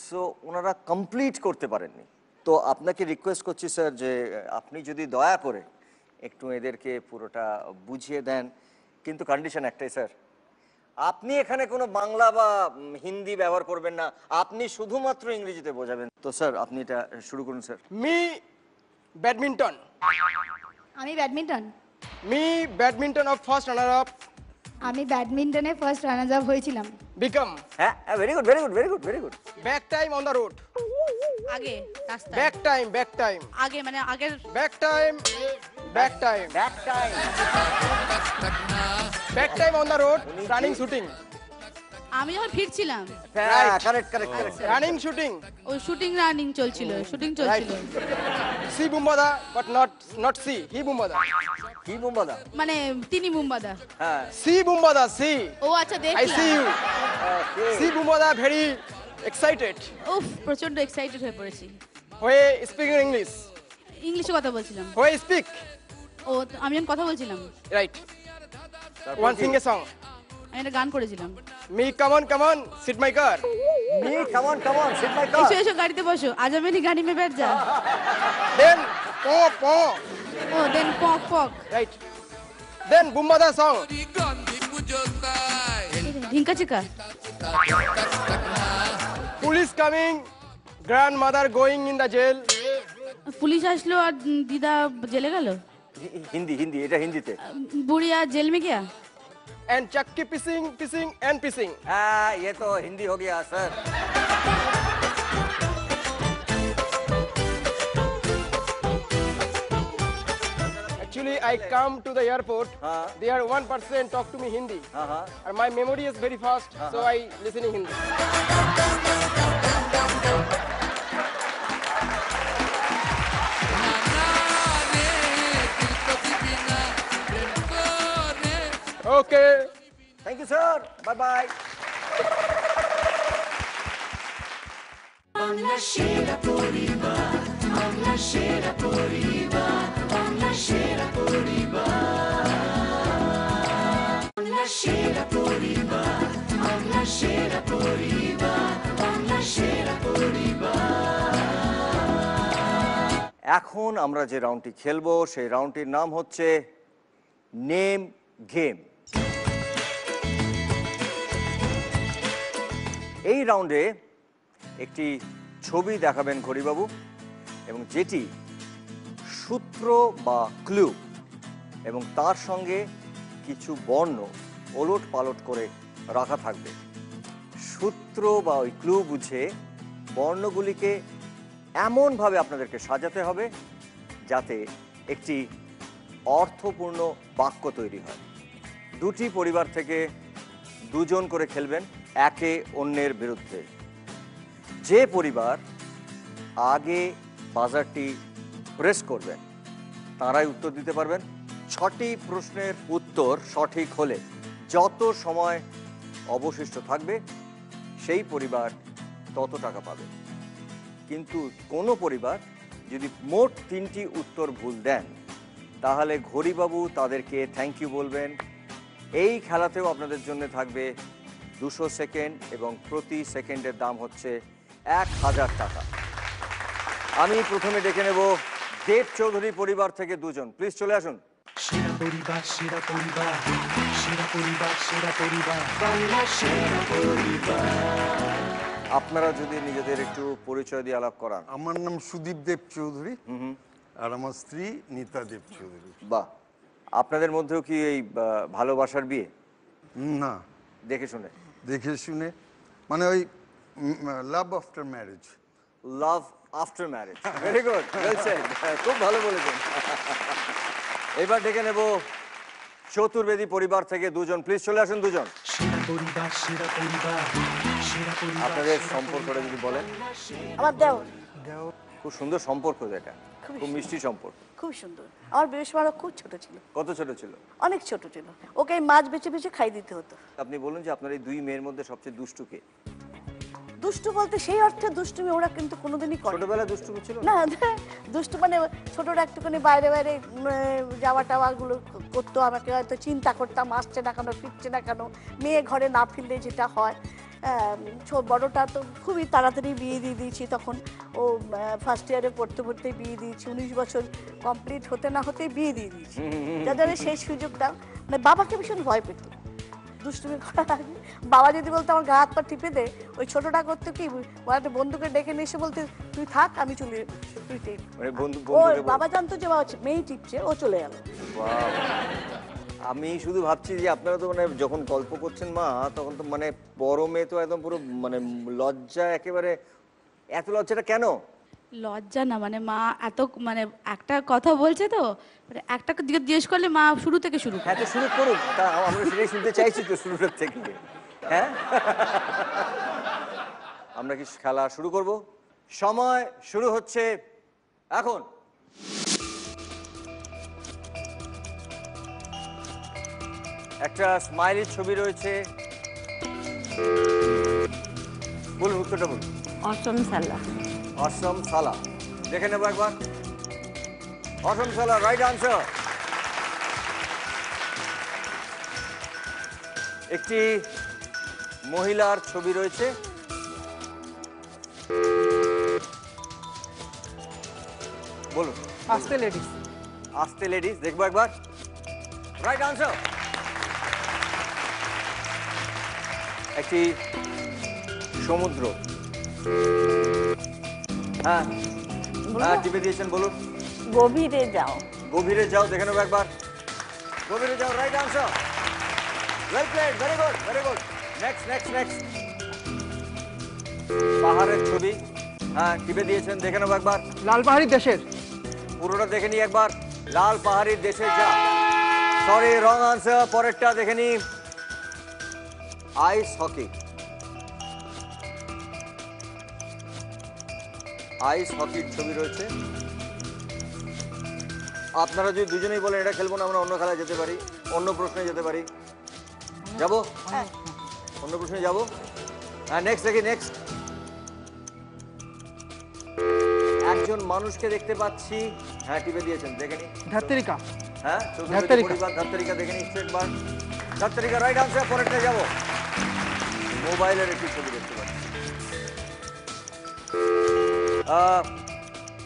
সো ওনারা কমপ্লিট করতে পারেননি। তো আপনাকে রিকোয়েস্ট করছি স্যার যে আপনি যদি দয়া করে একটু এদেরকে পুরোটা বুঝিয়ে দেন। কিন্তু কন্ডিশন একটাই স্যার, আপনি এখানে কোনো বাংলা বা হিন্দি ব্যবহার করবেন না, আপনি শুধুমাত্র ইংরেজিতে বোঝাবেন। তো স্যার আপনি এটা শুরু করুন স্যার। Me badminton. আমি badminton. Me badminton of first runner up. আমি ব্যাডমিন্টনে ফার্স্ট রানার্স আপ হয়েছিলাম। Become. হ্যাঁ, very good, very good, very good, very good. Back time on the road. আগে রাস্তা Back time. আগে মানে আগের Back time. Back time. Back time on the road. Running, shooting. আমি যখন ফিরছিলাম হ্যাঁ, correct, correct, correct. Running, shooting. ওই শুটিং রানিং চলছিল, শুটিং চলছিল। See Bumbada, but not see. He Bumbada. কি বোম্বাদা? মানে তিনি মুম্বাদা। হ্যাঁ, See Bumbada, see. ও আচ্ছা I দেখলাম। see you. Okay. See Bumbada, very excited. উফ প্রচন্ড এক্সাইটেড হয়ে পড়েছি। Where speaking English. ইংলিশে কথা বলছিলাম। Where speak. ও আমি যখন কথা বলছিলাম Right. One sing a song. আমি একটা গান করেছিলাম। Me, come on, sit my car. Me come on, sit my car. এসো এসো গাড়িতে বসো, আজ আমি গাড়ি মে बैठ जा। Then, po. ও দেন পক পক। Right. Then, Bumbada song. Dhinka চিকা। Police coming. Grandmother going in the jail. Police আসলো আর দিদা জেলে গেল। হিন্দি, হিন্দি, এটা হিন্দিতে। বুড়িয়া জেল মে গিয়া। And chakki pissing. হ্যাঁ, ये तो हिंदी हो गया sir. Actually, I come to the airport. There one person talk to me Hindi. And my memory is very fast, so I listening Hindi. Okay. Thank you sir. Bye bye. Bangla সেরা পরিবার, বাংলা সেরা পরিবার, বাংলা সেরা পরিবার, বাংলা সেরা পরিবার, বাংলা সেরা পরিবার, বাংলা সেরা পরিবার। এখন আমরা যে রাউন্ডটি খেলবো সেই রাউন্ডটির নাম হচ্ছে নেম গেম। এই রাউন্ডে একটি ছবি দেখাবেন ঘড়িবাবু, এবং যেটি সূত্র বা ক্লু এবং তার সঙ্গে কিছু বর্ণ ওলট পালট করে রাখা থাকবে। সূত্র বা ওই ক্লু বুঝে বর্ণগুলিকে এমনভাবে আপনাদেরকে সাজাতে হবে যাতে একটি অর্থপূর্ণ বাক্য তৈরি হয়। দুটি পরিবার থেকে দুজন করে খেলবেন। একে অন্যের বিরুদ্ধে। যে পরিবার আগে বাজারটি প্রেস করবেন তারাই উত্তর দিতে পারবেন। 6টি প্রশ্নের উত্তর সঠিক হলে যত সময় অবশিষ্ট থাকবে সেই পরিবার তত টাকা পাবে। কিন্তু কোনো পরিবার যদি মোট 3টি উত্তর ভুল দেন তাহলে ঘড়িবাবু তাদেরকে থ্যাংক ইউ বলবেন। এই খেলাতেও আপনাদের জন্য থাকবে 200 সেকেন্ড এবং প্রতি সেকেন্ডের দাম হচ্ছে 1000 টাকা। আমি প্রথমে ডেকে নেব দেব চৌধুরী পরিবার থেকে দুজন, প্লিজ চলে আসুন। সেরা পরিবার, সেরা পরিবার, সেরা পরিবার, সেরা পরিবার, বাংলা সেরা পরিবার। আপনারা যদি নিজেদের একটু পরিচয় দিয়ে আলাপ করান। আমার নাম সুদীপ দেব চৌধুরী আর আমার স্ত্রী নীতা দেব চৌধুরী। বাহ, আপনাদের মধ্যেও কি এই ভালোবাসার বিয়ে? না, দেখে শুনে? দেখে শুনে, মানে ওই love after marriage. Love after marriage, very good, well said, খুব ভালো বলেছেন। এবার ডেকে নেব চতুর্বেদী পরিবার থেকে দুজন, প্লিজ চলে আসুন দুজন। সেরা পরিবার, সেরা পরিবার, সেরা পরিবার। আপনাদের সম্পর্কটা যদি বলেন। আমার দেওর। খুব সুন্দর সম্পর্ক, এটা খুব মিষ্টি সম্পর্ক। খুব সুন্দর। আমার বৃহস্পতিবার খুব ছোট ছিল। কত ছোট ছিল? অনেক ছোট ছিল, ওকে মাছ বেছে বেছে খাই দিতে হতো। আপনি বলুন যে আপনার এই দুই মেয়ের মধ্যে সবচেয়ে দুষ্টু কে? দুষ্টু বলতে সেই অর্থে দুষ্টুমি ওরা কিন্তু কোনোদিনই করে। ছোটবেলায় দুষ্টুমি ছিল না, দুষ্টু মানে ছোটরা একটুখানি বাইরে বাইরে যাওয়া টাওয়াগুলো করতো, আমাকে হয়তো চিন্তা করতাম আসছে না কেন, ফিরছে না কেন, মেয়ে ঘরে না ফিরলে যেটা হয়। বড়টা তো খুবই তাড়াতাড়ি বিয়ে দিয়ে দিয়েছি, তখন ও ফার্স্ট ইয়ারে পড়তে পড়তেই বিয়ে দিয়েছি, 19 বছর কমপ্লিট হতে না হতেই বিয়ে দিয়ে দিয়েছি। যাদের সেই সুযোগটা, মানে বাবাকে ভীষণ ভয় পেত দুষ্টুমি করার আগে। বাবা যদি বলতো আমার গা হাত পা টিপে দে, ওই ছোটটা করতে কি একটা বন্ধুকে ডেকে নিয়ে এসে বলতে তুই থাক আমি চলে, তুই টিপ। ও বাবা জানতো যে বাবা মেয়ে টিপছে, ও চলে গেল। আমি শুধু ভাবছি যে আপনারা তো মানে যখন গল্প করছেন মা, তখন তো মানে বড় মেয়ে তো একদম পুরো মানে লজ্জা, একেবারে এত লজ্জাটা কেন? লজ্জা না, মানে মা এত মানে একটা কথা বলছে তো, মানে একটা জিজ্ঞেস করলে মা শুরু থেকে শুরু করে। হ্যাঁ, তো শুরু করুক, তা আমরা সেটাই শুনতে চাইছি তো শুরু থেকে। হ্যাঁ, আমরা কি খেলা শুরু করব? সময় শুরু হচ্ছে এখন। একটা স্মাইলির ছবি রয়েছে, বলুন উত্তরটা বলুন। অসম সালা। অসম সালা, দেখে নেবো একবার। অসম সালা রাইট আনসার। একটি মহিলার ছবি রয়েছে, বলুন। আস্তে লেডিস। আস্তে লেডিস, দেখবো একবার। Right answer. একটি সমুদ্র, হ্যাঁ হ্যাঁ টিপে দিয়েছেন, বলুন। গভীরে যাও। গভীরে যাও, দেখে নেবো একবার। গভীরে যাও, right answer. Well played, very good, very good. Next next next. পাহাড়ের ছবি, হ্যাঁ টিপে দিয়েছেন, দেখে নেবো একবার। লাল পাহাড়ির দেশের। পুরোটা দেখে নিই একবার। লাল পাহাড়ির দেশে যা, সরি রং আনসার। পরেরটা দেখে নি, আইস হকি। আইস হকির ছবি রয়েছে। আপনারা যদি দুজনেই বলেন এটা খেলবো না, আমরা অন্য খেলায় যেতে পারি, অন্য প্রশ্নে যেতে পারি। যাবো? অন্য প্রশ্নে যাবো। হ্যাঁ, নেক্সট দেখি, নেক্সট। একজন মানুষকে দেখতে পাচ্ছি, হ্যাঁ টিপে দিয়েছেন, দেখে নি। ধাত্রিকা। হ্যাঁ, চতুর্বেদী পরিবার, ধাত্রিকা দেখে নি একবার। ধাত্রিকা রাইট আনসার। পরেরটা যাবো। মোবাইলের একটি ছবি দেখতে পাচ্ছি,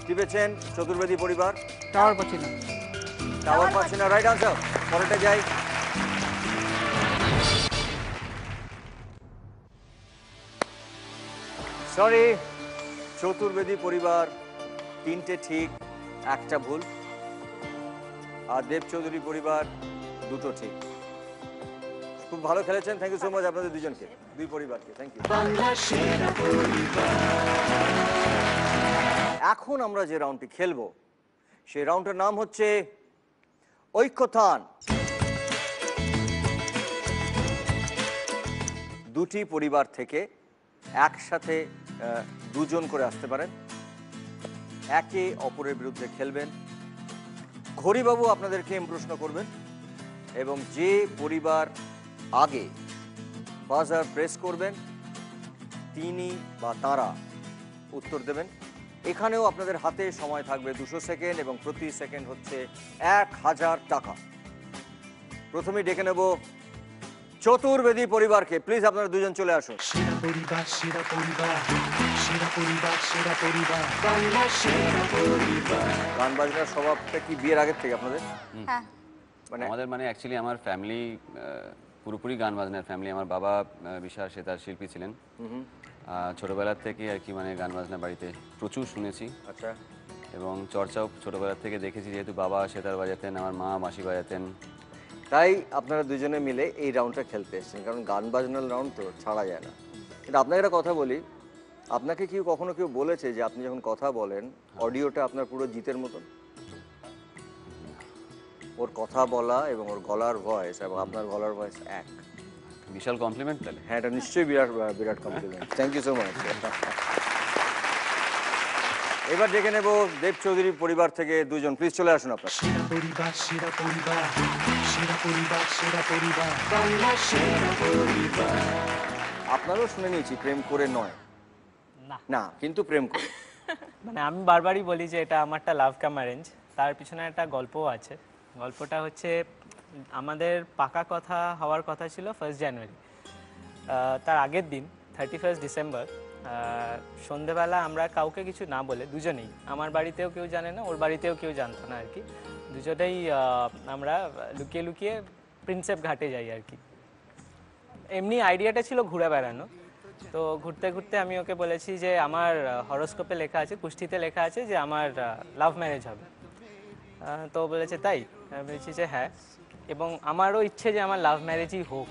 টিপেছেন চতুর্বেদী পরিবার। টাওয়ার পাচ্ছি না। টাওয়ার পাচ্ছি না, রাইট আনসার। পরেরটা যাই। সরি, চতুর্বেদী পরিবার 3টে ঠিক, 1টা ভুল। আর দেব চৌধুরী পরিবার 2টো ঠিক। খুব ভালো খেলেছেন, থ্যাংক ইউ সো মাচ আপনাদের দুজনকে, দুই পরিবারকে, থ্যাংক ইউ। এখন আমরা যে রাউন্ডটি খেলবো সেই রাউন্ডের নাম হচ্ছে ঐক্যথান। দুটি পরিবার থেকে একসাথে দুজন করে আসতে পারেন, একে অপরের বিরুদ্ধে খেলবেন। ঘড়িবাবু আপনাদেরকে প্রশ্ন করবেন এবং যে পরিবার আগে বাজার প্রেস করবেন তিনি বা তারা উত্তর দেবেন। এখানেও আপনাদের হাতে সময় থাকবে 200 সেকেন্ড এবং প্রতি সেকেন্ড হচ্ছে 1000 টাকা। প্রথমেই ডেকে নেব চতুর্বেদী পরিবারকে। প্লিজ আপনারা দুজন চলে আসুন। সেরা পরিবার, সেরা পরিবার, সেরা পরিবার, সেরা পরিবার, বাংলা সেরা পরিবার। গান বাজনার স্বভাবটা কি বিয়ের আগের থেকে আপনাদের? হ্যাঁ, মানে আমাদের মানে অ্যাকচুয়ালি আমার ফ্যামিলি পুরোপুরি গান বাজনার ফ্যামিলি। আমার বাবা বিশাল সেতার শিল্পী ছিলেন। ছোটবেলার থেকে আর কি মানে গান বাজনা বাড়িতে প্রচুর শুনেছি। আচ্ছা। এবং চর্চাও ছোটবেলার থেকে দেখেছি, যেহেতু বাবা সেতার বাজাতেন, আমার মা মাসি বাজাতেন। তাই আপনারা দুজনে মিলে এই রাউন্ডটা খেলতে এসেছেন, কারণ গান বাজনার রাউন্ড তো ছাড়া যায় না। কিন্তু আপনাকে একটা কথা বলি, আপনাকে কখনো কেউ বলেছে যে আপনি যখন কথা বলেন অডিওটা আপনার পুরো জিতের মতন? ওর কথা বলা এবং ওর গলার ভয়েস এবং আপনার গলার ভয়েস এক। বিশাল কমপ্লিমেন্ট তাহলে। হ্যাঁ, এটা নিশ্চয়ই বিরাট বিরাট compliment. Thank you so much. এবার ডেকে নেব দেব চৌধুরী পরিবার থেকে দুজন। প্লিজ চলে আসুন আপনার। সেরা পরিবার, সেরা পরিবার, সেরা পরিবার, সেরা পরিবার, বাংলা সেরা পরিবার। আপনারও শুনে নিয়েছি প্রেম করে নয়, না কিন্তু প্রেম করে। মানে আমি বারবারই বলি যে এটা আমারটা লাভ কাম অ্যারেঞ্জ। তার পিছনে একটা গল্পও আছে। গল্পটা হচ্ছে আমাদের পাকা কথা হওয়ার কথা ছিল 1 জানুয়ারি। তার আগের দিন 31 ডিসেম্বর সন্ধেবেলা আমরা কাউকে কিছু না বলে দুজনেই, আমার বাড়িতেও কেউ জানে না, ওর বাড়িতেও কেউ জানতো না আর কি, দুজনেই আমরা লুকিয়ে লুকিয়ে প্রিন্সেপ ঘাটে যাই আর কি। এমনি আইডিয়াটা ছিল ঘুরে বেড়ানো। তো ঘুরতে ঘুরতে আমি ওকে বলেছি যে আমার হরোস্কোপে লেখা আছে, কুষ্ঠিতে লেখা আছে যে আমার লাভ ম্যারেজ হবে। তো বলেছে তাই? আমি বলেছি যে হ্যাঁ, এবং আমারও ইচ্ছে যে আমার লাভ ম্যারেজই হোক।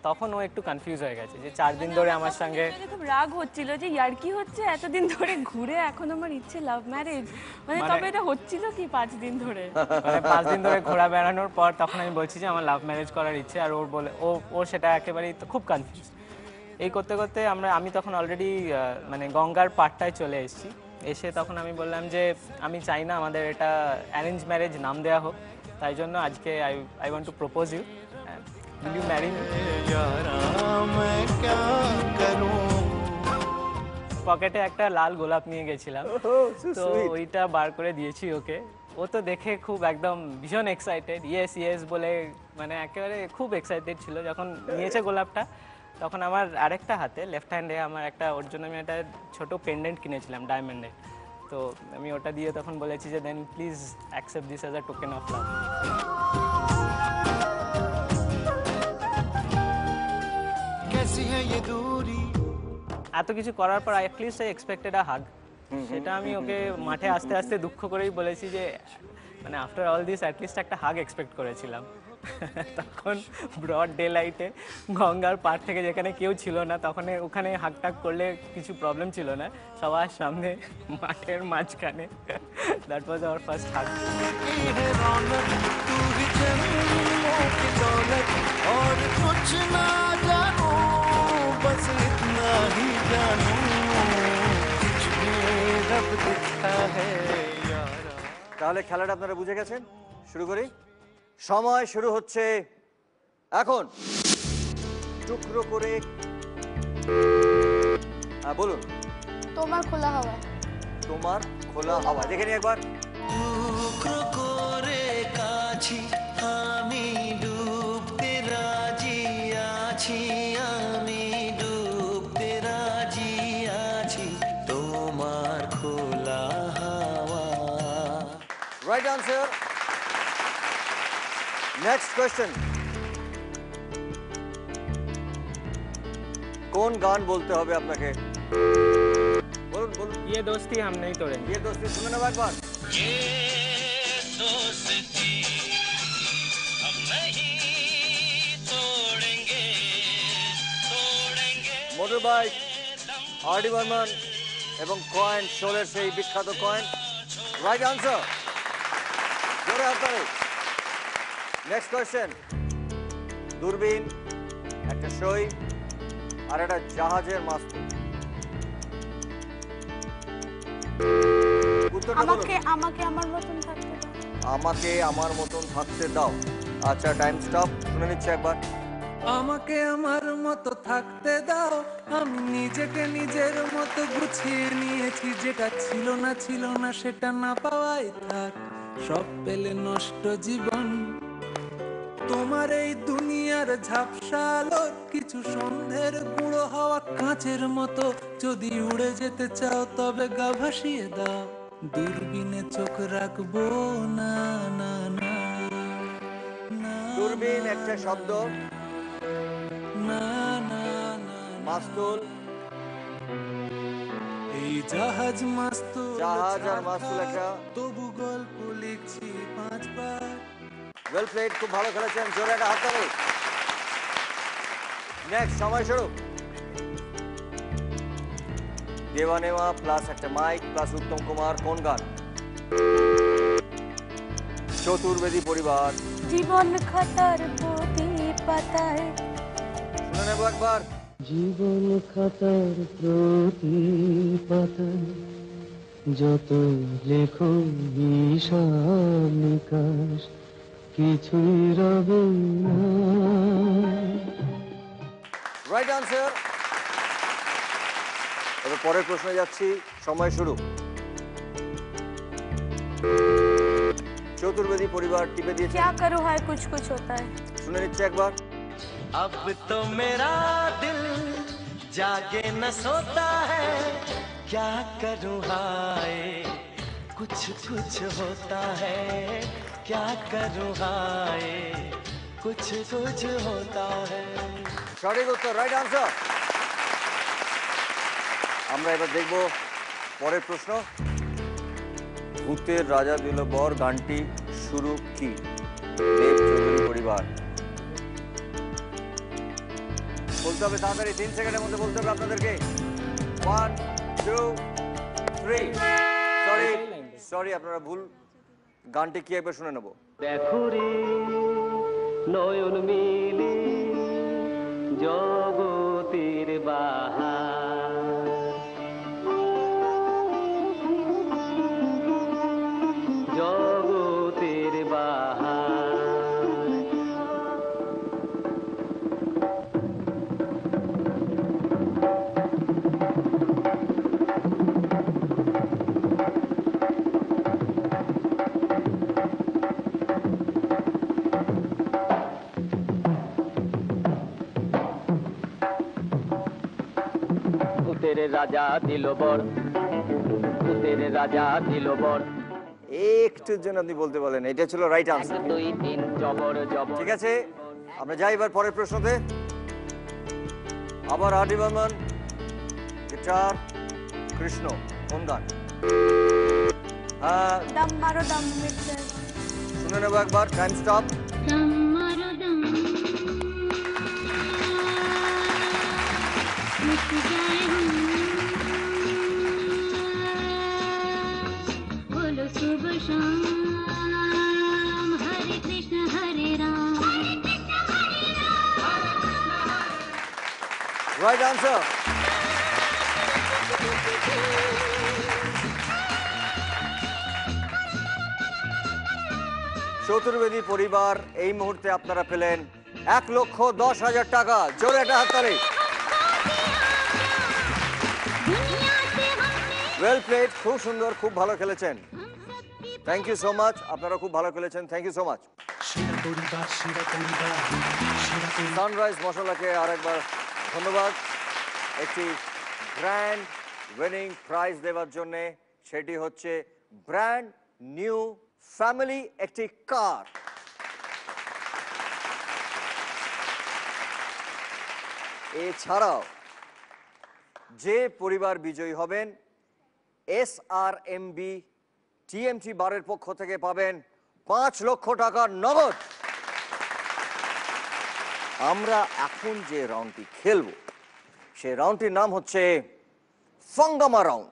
তখন ও একটু কনফিউজ হয়ে গেছে যে 4 দিন ধরে আমার সঙ্গে খুব রাগ হচ্ছিল যে ইয়ার কি হচ্ছে, এতদিন ধরে ঘুরে এখন আমার ইচ্ছে লাভ ম্যারেজ, মানে তবে এটা হচ্ছিল কি 5 দিন ধরে, মানে 5 দিন ধরে ঘোরা বেড়ানোর পর তখন আমি বলছি যে আমার লাভ ম্যারেজ করার ইচ্ছে, আর ওর বলে ও সেটা একেবারেই খুব কনফিউজ। এই করতে করতে আমি তখন অলরেডি মানে গঙ্গার পাড়টায় চলে এসেছি। এসে তখন আমি বললাম যে আমি চাই না আমাদের এটা অ্যারেঞ্জ ম্যারেজ নাম দেওয়া হোক, তাই জন্য আজকে I want to propose you, will you marry me? পকেটে একটা লাল গোলাপ নিয়ে গেছিলাম, তো ওইটা বার করে দিয়েছি ওকে। ও তো দেখে খুব একদম ভীষণ এক্সাইটেড, ইয়েস ইয়েস বলে, মানে একেবারে খুব এক্সাইটেড ছিল। যখন নিয়েছে গোলাপটা তখন আমার আরেকটা হাতে লেফট হ্যান্ডে আমার একটা, ওর জন্য আমি একটা ছোট পেন্ডেন্ট কিনেছিলাম ডায়মন্ডের, তো আমি ওটা দিয়ে তখন বলেছি যে then please accept this as a token of love. এত কিছু করার পর at least I expected a hug. সেটা আমি ওকে মাঠে আস্তে আস্তে দুঃখ করেই বলেছি যে মানে আফটার অল দিস অ্যাটলিস্ট একটা হাগ এক্সপেক্ট করেছিলাম। তখন ব্রড ডে লাইটে গঙ্গার পাড় থেকে যেখানে কেউ ছিল না, তখন ওখানে হাগ টাক করলে কিছু প্রবলেম ছিল না, সবার সামনে মাঠের মাঝখানে। দ্যাট ওয়াজ আওয়ার ফার্স্ট হাগ। তাহলে খেলাটা আপনারা বুঝে গেছেন, শুরু করি। সময় শুরু হচ্ছে এখন। টুকরো করে বলুন। তোমার খোলা হাওয়া। তোমার খোলা হাওয়া, দেখে নি একবার। টুকরো করে কাছি আমি ডুবতে রাজি আছি, আমি ডুবতে রাজি আছি তোমার খোলা হাওয়া। Right answer. Next question. কোন গান বলতে হবে আপনাকে? বলুন বলুন। ये दोस्ती हम नहीं तोड़ेंगे। ये दोस्ती শুনে নেব একবার। ये दोस्ती हम नहीं तोड़ेंगे, तोड़ेंगे। Motor bike, RD. বর্মন এবং কয়েন, শোলের সেই বিখ্যাত কয়েন। Right answer. জোরে হাততালি। Next question. দূরবীন, একটা সই, আর একটা জাহাজের মাস্তুল। উত্তরটা বলুন। আমাকে আমাকে আমার মতন থাকতে দাও। আমাকে আমার মতন থাকতে দাও। আচ্ছা, টাইম স্টপ। শুনে নিচ্ছে একবার। আমাকে আমার মতো থাকতে দাও, আমি নিজেকে নিজের মতো গুছিয়ে নিয়েছি, যেটা ছিল না সেটা না পাওয়াই থাক, সব পেলে নষ্ট জীবন। তোমার এই দুনিয়ার ঝাপসা আলোর কিছু সন্ধ্যের গুঁড়ো হাওয়া কাঁচের মতো, যদি উড়ে যেতে চাও তবে গা ভাসিয়ে দাও, দূরবীনে চোখ রাখবো না না না। দূরবীন একটা শব্দ, না না না মাস্তুল, এই জাহাজ মাস্তুল, জাহাজ আর মাস্তুল একটা। তবু গল্প লিখছি 5 বার। ওয়েল প্লেড, খুব ভালো খেলেছেন, জোরে একটা হাততালি। নেক্সট, সময় শুরু। দেওয়া নেওয়া প্লাস একটা মাইক প্লাস উত্তম কুমার, কোন গান? চতুর্বেদী পরিবার। জীবন খাতার প্রতি পাতায়। শুনে নেব একবার। জীবন খাতার প্রতি পাতায় যত লেখো হিসাব নিকাশ, কিছুই রবে না। Right answer. এবার পরের প্রশ্নে যাচ্ছি, সময় শুরু। চতুর্বেদী পরিবার টিপে দিয়েছে। क्या करूँ है कुछ कुछ होता है। শুনে নিচ্ছে একবার। अब तो मेरा दिल जागे न सोता है, क्या करूँ हाय कुछ कुछ होता है, क्या करूँ हाय कुछ कुछ होता है। সঠিক উত্তর, রাইট আনসার। আমরা এবার দেখব পরের প্রশ্ন। ভূতের রাজা দিল বর গানটি শুরু কি? দেব চৌধুরী পরিবার। বলতে হবে তাড়াতাড়ি, 3 সেকেন্ডের মধ্যে বলতে হবে আপনাদেরকে। 1 2 3। সরি আপনারা ভুল। গানটি কি একবার শুনে নেব। দেখো রে নয়ন মিলি জগতের বাহার, জগতের বাহার। ভূতের রাজা দিল বর, ভূতের রাজা দিল বর। একটুর জন্য আপনি বলতে বলেন, এটা ছিল রাইট আনসার। 1 2 3 জবর জবর। ঠিক আছে, আমরা যাই এবার পরের প্রশ্নতে। আবার আরডি বর্মন, গিটার, কৃষ্ণ, কোন গান? হ্যাঁ, দম মারো দম মিটছে। শুনে নেব একবার। Time stop. दम मारो दम मिट जाए हम, बोलो सुबह शाम हरे कृष्ण हरे राम। Right answer. চতুর্বেদী পরিবার এই মুহূর্তে আপনারা পেলেন 1,10,000 টাকা। জোরে একটা হাততালি। ওয়েল প্লেড, খুব সুন্দর, খুব ভালো খেলেছেন। থ্যাংক ইউ সো মাচ, আপনারা খুব ভালো খেলেছেন। Thank you so much. Sunrise মশলাকে আরেকবার ধন্যবাদ একটি গ্র্যান্ড উইনিং প্রাইজ দেওয়ার জন্যে। সেটি হচ্ছে ব্র্যান্ড নিউ ফ্যামিলি একটি কার। এছাড়াও যে পরিবার বিজয়ী হবেন, SRMB TMT বারের পক্ষ থেকে পাবেন 5 লক্ষ টাকার নগদ। আমরা এখন যে রাউন্ডটি খেলব, সেই রাউন্ডটির নাম হচ্ছে ফাঙ্গামা রাউন্ড।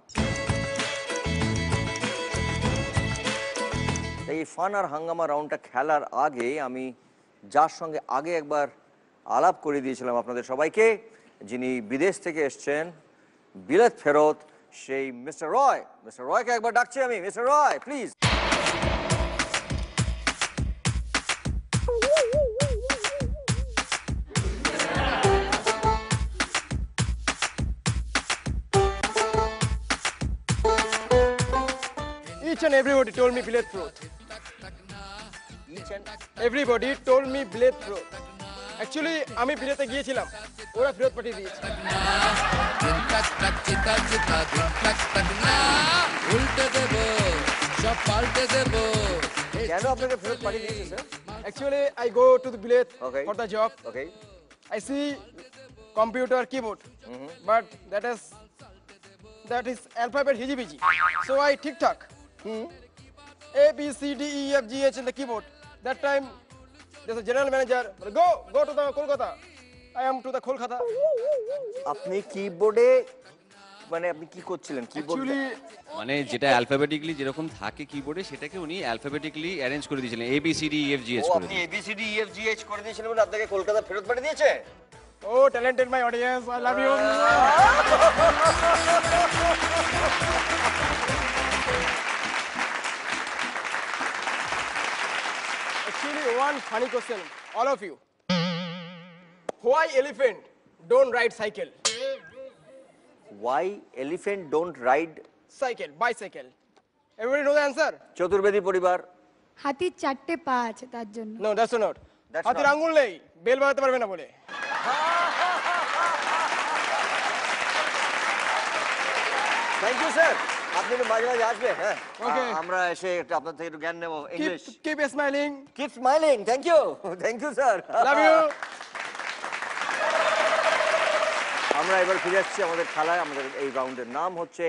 এই ফান আর হাঙ্গামা রাউন্ডটা খেলার আগে আমি যার সঙ্গে আগে একবার আলাপ করে দিয়েছিলাম আপনাদের সবাইকে, যিনি বিদেশ থেকে এসছেন বিলেত ফেরত সেই মিস্টার রয়। মিস্টার রয়কে একবার ডাকছি আমি। Mister Roy please. Each and everybody told me Bilet Fruit. Everybody told me Bilet Fruit. Actually, আমি বিলেতে গিয়েছিলাম, ওরা ফেরত পাঠিয়ে দিয়েছে। উল্টে দেব, সব পাল্টে দেব। কেন আপনাকে ফেরত পাঠিয়ে দিয়েছে sir? Actually, I go to the Bilet for the job. Okay. I see computer keyboard, but that is alphabet hiji-biji. So I tick-tock. A, B, C, D, E, F, G, H in the keyboard. That time, there's a general manager. Go to the Kolkata. I am to the Kolkata. আপনি কিবোর্ডে মানে আপনি কি করছিলেন কিবোর্ডে? মানে যেটা alphabetically যেরকম থাকে কিবোর্ডে সেটাকে উনি অ্যালফাবেটিক্যালি অ্যারেঞ্জ করে দিয়েছিলেন, A B C D E F G H করে আপনি A B C D E F G H করে দিয়েছিলেন বলে আপনাকে কলকাতা ফেরত পাঠিয়ে দিয়েছে? Oh, talented my audience. I love you. Actually, one funny question, all of you. Why elephant don't ride cycle? Why elephant don't ride Cycle, bicycle. Everybody know the answer? Chaturvedi পরিবার। হাতির 4টে পা আছে তার জন্য। No, that's not. হাতির আঙ্গুল নেই, bell বাজাতে পারবে না বলে। Thank you sir. আপনি একটু মাঝে মাঝে আসবেন। হ্যাঁ Okay. আমরা এসে একটু আপনার থেকে একটু জ্ঞান নেব English. Keep smiling. Keep smiling. Thank you. Thank you sir. Love you. আমরা এবার ফিরে আসছি আমাদের খেলায়। আমাদের এই রাউন্ডের নাম হচ্ছে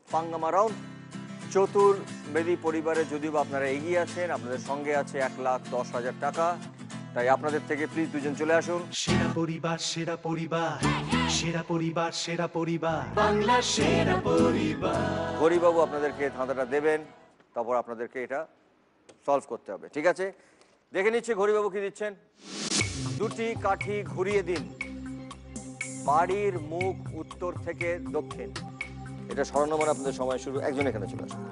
পাঙ্গামা রাউন্ড। চতুর্বেদী পরিবারে যদিও বা আপনারা এগিয়ে আছেন, আপনাদের সঙ্গে আছে 1,10,000 টাকা। তাই আপনাদের থেকে প্লিজ দুজন চলে আসুন। সেরা পরিবার, সেরা পরিবার, সেরা পরিবার, সেরা পরিবার, বাংলা সেরা পরিবার। হরিবাবু আপনাদেরকে ধাঁধাটা দেবেন, তারপর আপনাদেরকে এটা সলভ করতে হবে। ঠিক আছে, দেখে নিচ্ছি হরিবাবু কি দিচ্ছেন। দুটি কাঠি ঘুরিয়ে দিন, বাড়ির মুখ উত্তর থেকে দক্ষিণ। এটা সরানো মানে আপনাদের সময় শুরু। একজন এখানে চলে আসুন।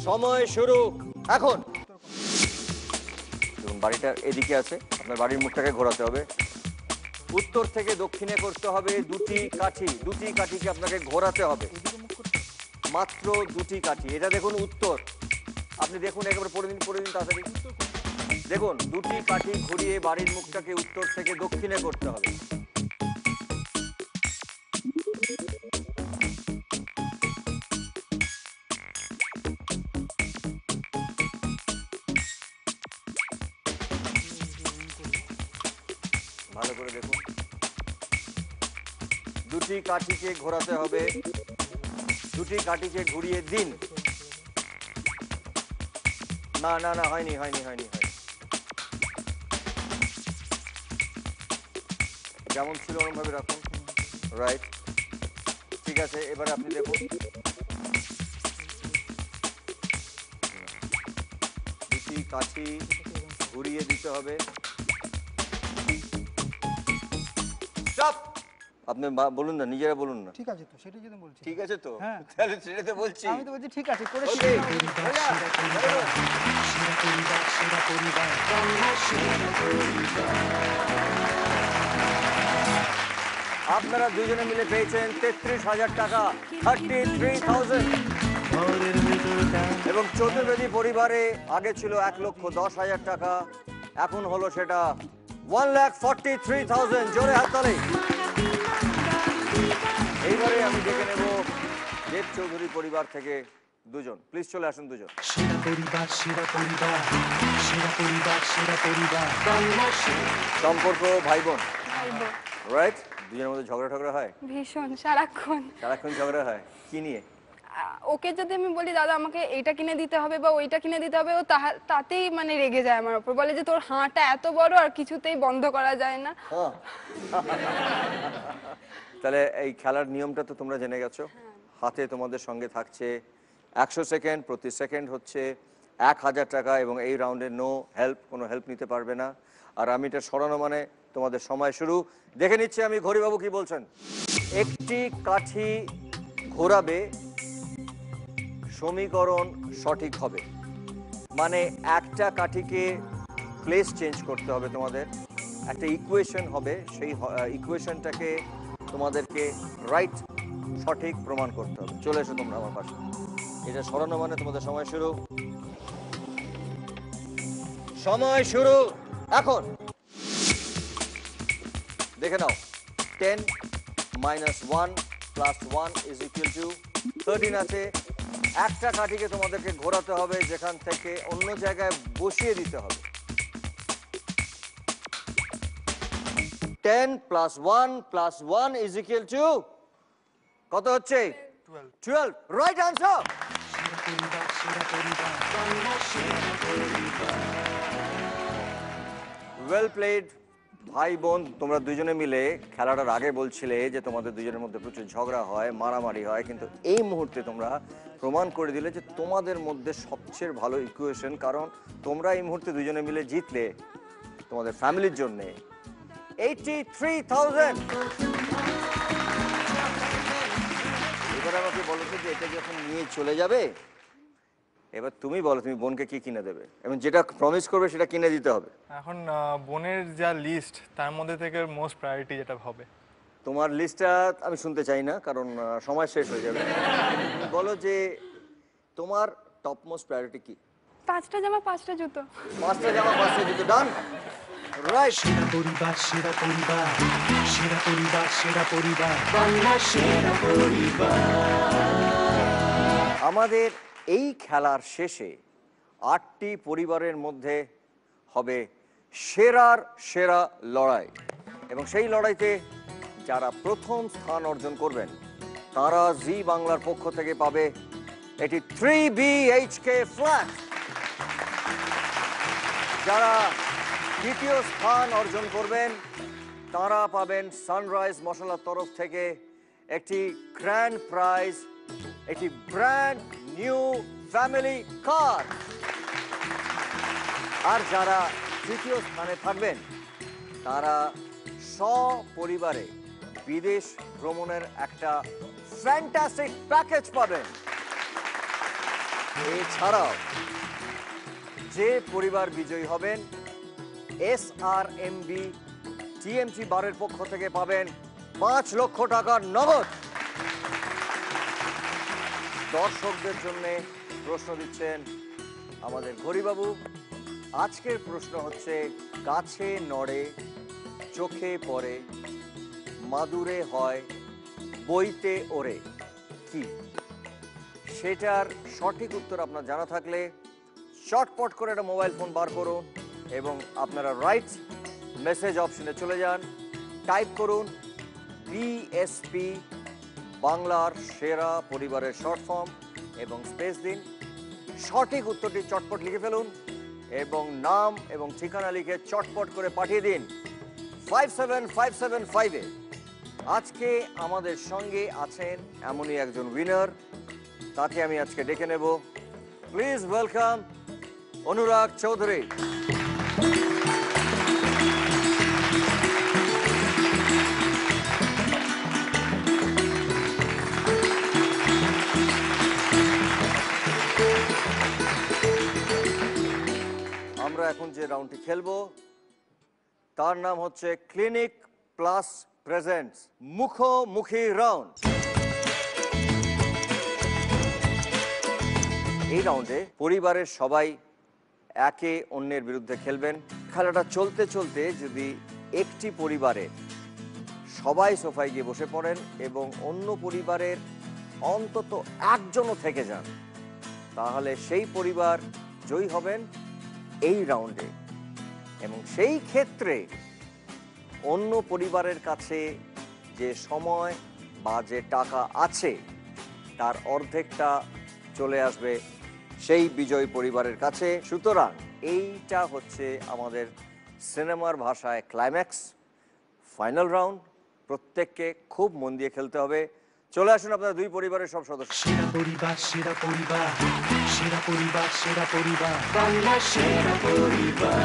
সময় শুরু এখন। দেখুন বাড়িটার এদিকে আছে, আপনার বাড়ির মুখটাকে ঘোরাতে হবে, উত্তর থেকে দক্ষিণে করতে হবে। দুটি কাঠিকে আপনাকে ঘোরাতে হবে, মাত্র দুটি কাঠি। এটা দেখুন উত্তর, আপনি দেখুন একেবারে পড়ে দিন তাড়াতাড়ি। দেখুন দুটি কাঠি ঘুরিয়ে বাড়ির মুখটাকে উত্তর থেকে দক্ষিণে করতে হবে। ভালো করে দেখুন, দুটি কাঠিকে ঘোরাতে হবে, দুটি কাঠিকে ঘুরিয়ে দিন। না না না, হয়নি। যেমন ছিল ওরকম ভাবে রাখুন। রাইট, ঠিক আছে। এবারে আপনি দেখুন, দুটি কাঠি ঘুরিয়ে দিতে হবে। আপনি বলুন না, নিজেরা বলুন না। ঠিক আছে তো, সেটাই যদি বলছি। ঠিক আছে তো, হ্যাঁ তাহলে সেটাতে বলছি। আমি তো বলছি ঠিক আছে করে Okay. আপনারা দুজনে মিলে পেয়েছেন 33,000 টাকা, 33,000। এবং চতুর্বেদী পরিবারে আগে ছিল 1,10,000 টাকা, এখন হলো সেটা 1,43,000। জোরে হাততালি। এইবারে আমি ডেকে নেব দেব চৌধুরী পরিবার থেকে দুজন। প্লিজ চলে আসুন দুজন। সেরা পরিবার, সেরা পরিবার, সেরা পরিবার, সেরা পরিবার, বাংলা সেরা। সম্পর্ক ভাই বোন, রাইট? দুজনের মধ্যে ঝগড়া হয়? ভীষণ, সারাক্ষণ ঝগড়া হয়। কি নিয়ে? ওকে যদি আমি বলি দাদা আমাকে এইটা কিনে দিতে হবে বা ওইটা কিনে দিতে হবে, ও তাতেই মানে রেগে যায় আমার উপর, বলে যে তোর হাঁটা এত বড় আর কিছুতেই বন্ধ করা যায় না। তাহলে এই খেলার নিয়মটা তো তোমরা জেনে গেছো। হাতে তোমাদের সঙ্গে থাকছে 100 সেকেন্ড, প্রতি সেকেন্ড হচ্ছে 1,000 টাকা এবং এই রাউন্ডে নো হেল্প, কোনো হেল্প নিতে পারবে না। আর আমি এটা সরানো মানে তোমাদের সময় শুরু। দেখে নিচ্ছি আমি ঘড়িবাবু কি বলছেন। একটি কাঠি ঘোরাবে, সমীকরণ সঠিক হবে, মানে একটা কাঠিকে প্লেস চেঞ্জ করতে হবে তোমাদের, একটা ইকুয়েশন হবে, সেই ইকুয়েশনটাকে তোমাদেরকে রাইট সঠিক প্রমাণ করতে হবে। চলে এসো তোমরা আমার পাশে। এটা সরানো মানে তোমাদের সময় শুরু। সময় শুরু এখন। দেখে নাও, 10 - 1 + 1 = 13 আছে। একটা কাঠিকে তোমাদেরকে ঘোরাতে হবে, যেখান থেকে অন্য জায়গায় বসিয়ে দিতে হবে। 10 + 1 + 1 = কত হচ্ছে? 12। Right answer. Well played. ভাই বোন তোমরা দুজনে মিলে খেলাটার আগে বলছিলে যে তোমাদের দুজনের মধ্যে প্রচুর ঝগড়া হয়, মারামারি হয়, কিন্তু এই মুহূর্তে তোমরা প্রমাণ করে দিলে যে তোমাদের মধ্যে সবচেয়ে ভালো ইকুয়েশন, কারণ তোমরা এই মুহূর্তে দুজনে মিলে জিতলে তোমাদের ফ্যামিলির জন্য 83,000। এবার আমাকে বলো তো যে এটা যখন নিয়ে চলে যাবে, এবার তুমি বলো তুমি বোনকে কি কিনে দেবে, এবং যেটা প্রমিস করবে সেটা কিনে দিতে হবে। এখন বোনের যা লিস্ট তার মধ্যে থেকে মোস্ট প্রায়োরিটি যেটা হবে। তোমার লিস্টটা আমি শুনতে চাই না, কারণ সময় শেষ হয়ে যাবে। বলো যে তোমার টপ মোস্ট প্রায়োরিটি কি? 5টা জামা 5টা জুতো। 5টা জামা 5টা জুতো, ডান। রাইট। সেরা পরিবার, সেরা পরিবার, সেরা পরিবার, সেরা পরিবার, বাংলা সেরা পরিবার। আমাদের এই খেলার শেষে 8টি পরিবারের মধ্যে হবে সেরার সেরা লড়াই, এবং সেই লড়াইতে যারা প্রথম স্থান অর্জন করবেন তারা জি বাংলার পক্ষ থেকে পাবে এটি 3 BHK ফ্ল্যাট। যারা দ্বিতীয় স্থান অর্জন করবেন তারা পাবেন সানরাইজ মশলার তরফ থেকে একটি গ্র্যান্ড প্রাইজ, একটি ব্র্যান্ড নিউ ফ্যামিলি কার। আর যারা তৃতীয় স্থানে থাকবেন তারা সপরিবারে বিদেশ ভ্রমণের একটা ফ্যান্টাস্টিক প্যাকেজ পাবেন। এছাড়াও যে পরিবার বিজয়ী হবেন SRMB TMC বারের পক্ষ থেকে পাবেন 5 লক্ষ টাকার নগদ। দর্শকদের জন্য প্রশ্ন দিচ্ছেন আমাদের ঘড়িবাবু। আজকের প্রশ্ন হচ্ছে, গাছে নড়ে, চোখে পড়ে, মাদুরে হয়, বইতে ওড়ে, কি? সেটার সঠিক উত্তর আপনার জানা থাকলে শর্টপট করে একটা মোবাইল ফোন বার করুন এবং আপনারা রাইট মেসেজ অপশনে চলে যান, টাইপ করুন BSP বাংলার সেরা পরিবারের শর্ট ফর্ম এবং স্পেস দিন। সঠিক উত্তরটি চটপট লিখে ফেলুন এবং নাম এবং ঠিকানা লিখে চটপট করে পাঠিয়ে দিন 57575-এ। আজকে আমাদের সঙ্গে আছেন এমনই একজন উইনার, তাকে আমি আজকে ডেকে নেব। প্লিজ ওয়েলকাম অনুরাগ চৌধুরী। আমরা এখন যে রাউন্ডটি খেলবো তার নাম হচ্ছে ক্লিনিক প্লাস প্রেজেন্টস মুখোমুখি রাউন্ড। এই রাউন্ডে পরিবারের সবাই একে অন্যের বিরুদ্ধে খেলবেন। খেলাটা চলতে চলতে যদি একটি পরিবারে সবাই সোফায় গিয়ে বসে পড়েন এবং অন্য পরিবারের অন্তত একজনও থেকে যান, তাহলে সেই পরিবার জয়ী হবেন এই রাউন্ডে। এবং সেই ক্ষেত্রে অন্য পরিবারের কাছে যে সময় বা যে টাকা আছে তার অর্ধেকটা চলে আসবে সেই বিজয়ী পরিবারের কাছে। সুতরাং এইটা হচ্ছে আমাদের সিনেমার ভাষায় ক্লাইম্যাক্স, ফাইনাল রাউন্ড। প্রত্যেককে খুব মন দিয়ে খেলতে হবে। চলে আসুন আপনারা দুই পরিবারের সব সদস্য। সেরা পরিবার, সেরা পরিবার, সেরা পরিবার, সেরা পরিবার, বাংলা সেরা পরিবার।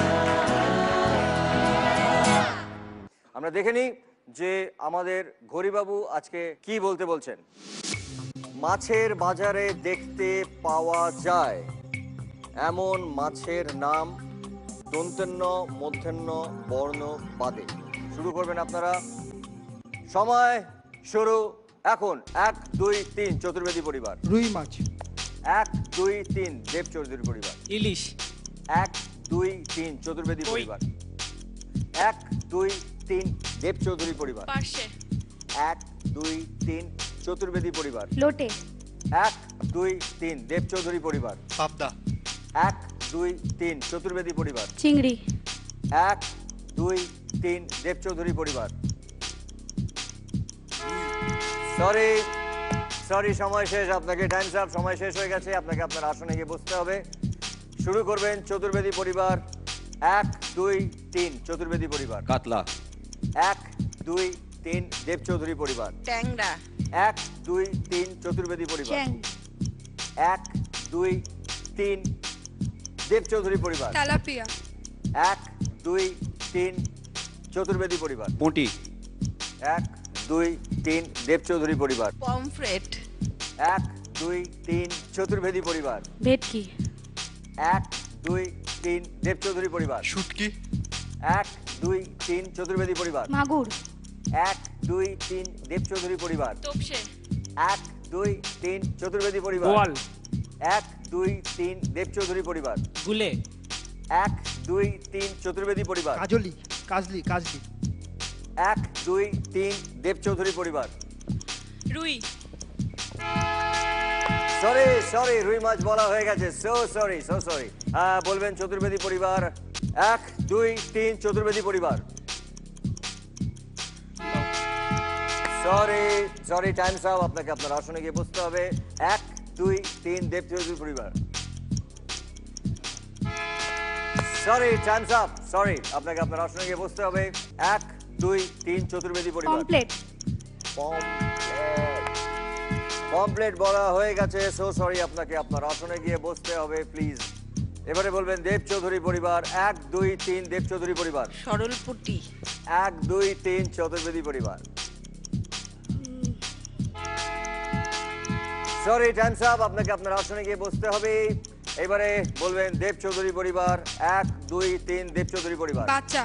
আমরা দেখে নিই যে আমাদের ঘড়িবাবু আজকে কি বলতে বলছেন। মাছের বাজারে দেখতে পাওয়া যায় এমন মাছের নাম দন্তেন্য মূর্ধন্য বর্ণ বাদে। শুরু করবেন আপনারা, সময় শুরু এখন। 1 2 3 চতুর্বেদী পরিবার। রুই মাছ। 1 2 3 দেব চৌধুরী পরিবার। ইলিশ। 1 2 3 চতুর্বেদী পরিবার। 1 2 3 দেব চৌধুরী পরিবার। 1 2 3 চতুর্বেদী পরিবার। লোটে। 1 2 3 দেব চৌধুরী পরিবার। পাবদা। 1 2 3 চতুর্বেদী পরিবার। চিংড়ি। 1 2 3 দেব চৌধুরী পরিবার। সরি সময় শেষ, আপনাকে টাইমস আপ, সময় শেষ হয়ে গেছে, আপনাকে আপনার আসনে গিয়ে বসতে হবে। শুরু করবেন চতুর্বেদী পরিবার। 1 2 3 চতুর্বেদী পরিবার। কাতলা। 1 2 3 দেব চৌধুরী পরিবার। ট্যাংরা। 1 2 3 চতুর্বেদী পরিবার। 1 2 3 দেব চৌধুরী পরিবার। তেলাপিয়া। 1 2 3 চতুর্বেদী পরিবার। পুঁটি। 1 2 3 দেব চৌধুরী পরিবার। পমফ্রেট। 1 2 3 চতুর্বেদী পরিবার। ভেটকি। 1 2 3 দেব চৌধুরী পরিবার। শুটকি। 1 2 3 চতুর্বেদী পরিবার। মাগুর। 1 2 3 দেব চৌধুরী পরিবার। তোপসে। 1 2 3 চতুর্বেদী পরিবার। বোয়াল। 1 2 3 দেব চৌধুরী পরিবার। গুলে। 1 2 3 চতুর্বেদী পরিবার। কাজলি। কাজলি। কাজলি। 1 2 3 দেব চৌধুরী পরিবার। রুই। সরি রুই মাছ বলা হয়ে গেছে, সো সরি। বলবেন চতুর্বেদী পরিবার। 1 2 3 চতুর্বেদী পরিবার। সরি টাইমস আপ, আপনাকে আপনার আসনে গিয়ে বসতে হবে। 1 2 3 দেব চৌধুরী পরিবার। সরি টাইমস আপ, আপনাকে আপনার আসনে গিয়ে বসতে হবে। 1 2 3 চতুর্বেদী পরিবার। কমপ্লিট বলা হয়ে গেছে, সো সরি, আপনাকে আপনার আসনে গিয়ে বসতে হবে প্লিজ। এবারে বলবেন দেব চৌধুরী পরিবার। 1 2 3 দেব চৌধুরী পরিবার। সরলপুটি। 1 2 3 চতুর্বেদী পরিবার। সরি টাইমস আপ, আপনাকে আপনার আসনে গিয়ে বসতে হবে। এবারে বলবেন দেব চৌধুরী পরিবার। 1 2 3 দেব চৌধুরী পরিবার। বাচ্চা।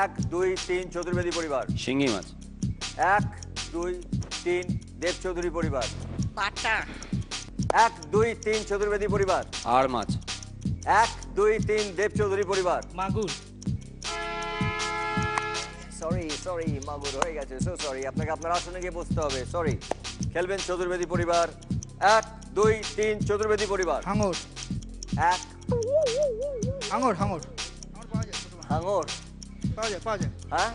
1 2 3 চতুর্বেদী পরিবার। শিঙ্গি মাছ। 1 2 3 দেব চৌধুরী পরিবার। পাটা। 1 2 3 চতুর্বেদী পরিবার। আর মাছ। 1 2 3 দেব চৌধুরী পরিবার। মাগুর। সরি মাগুর হয়ে গেছে, সো সরি, আপনাকে আপনার আসনে গিয়ে বসতে হবে। সরি। খেলবেন চতুর্বেদী পরিবার। 1 2 3 চতুর্বেদী পরিবার। হাঙর। 1 হাঙর। হাঙর। হাঙর পাওয়া যায়। হ্যাঁ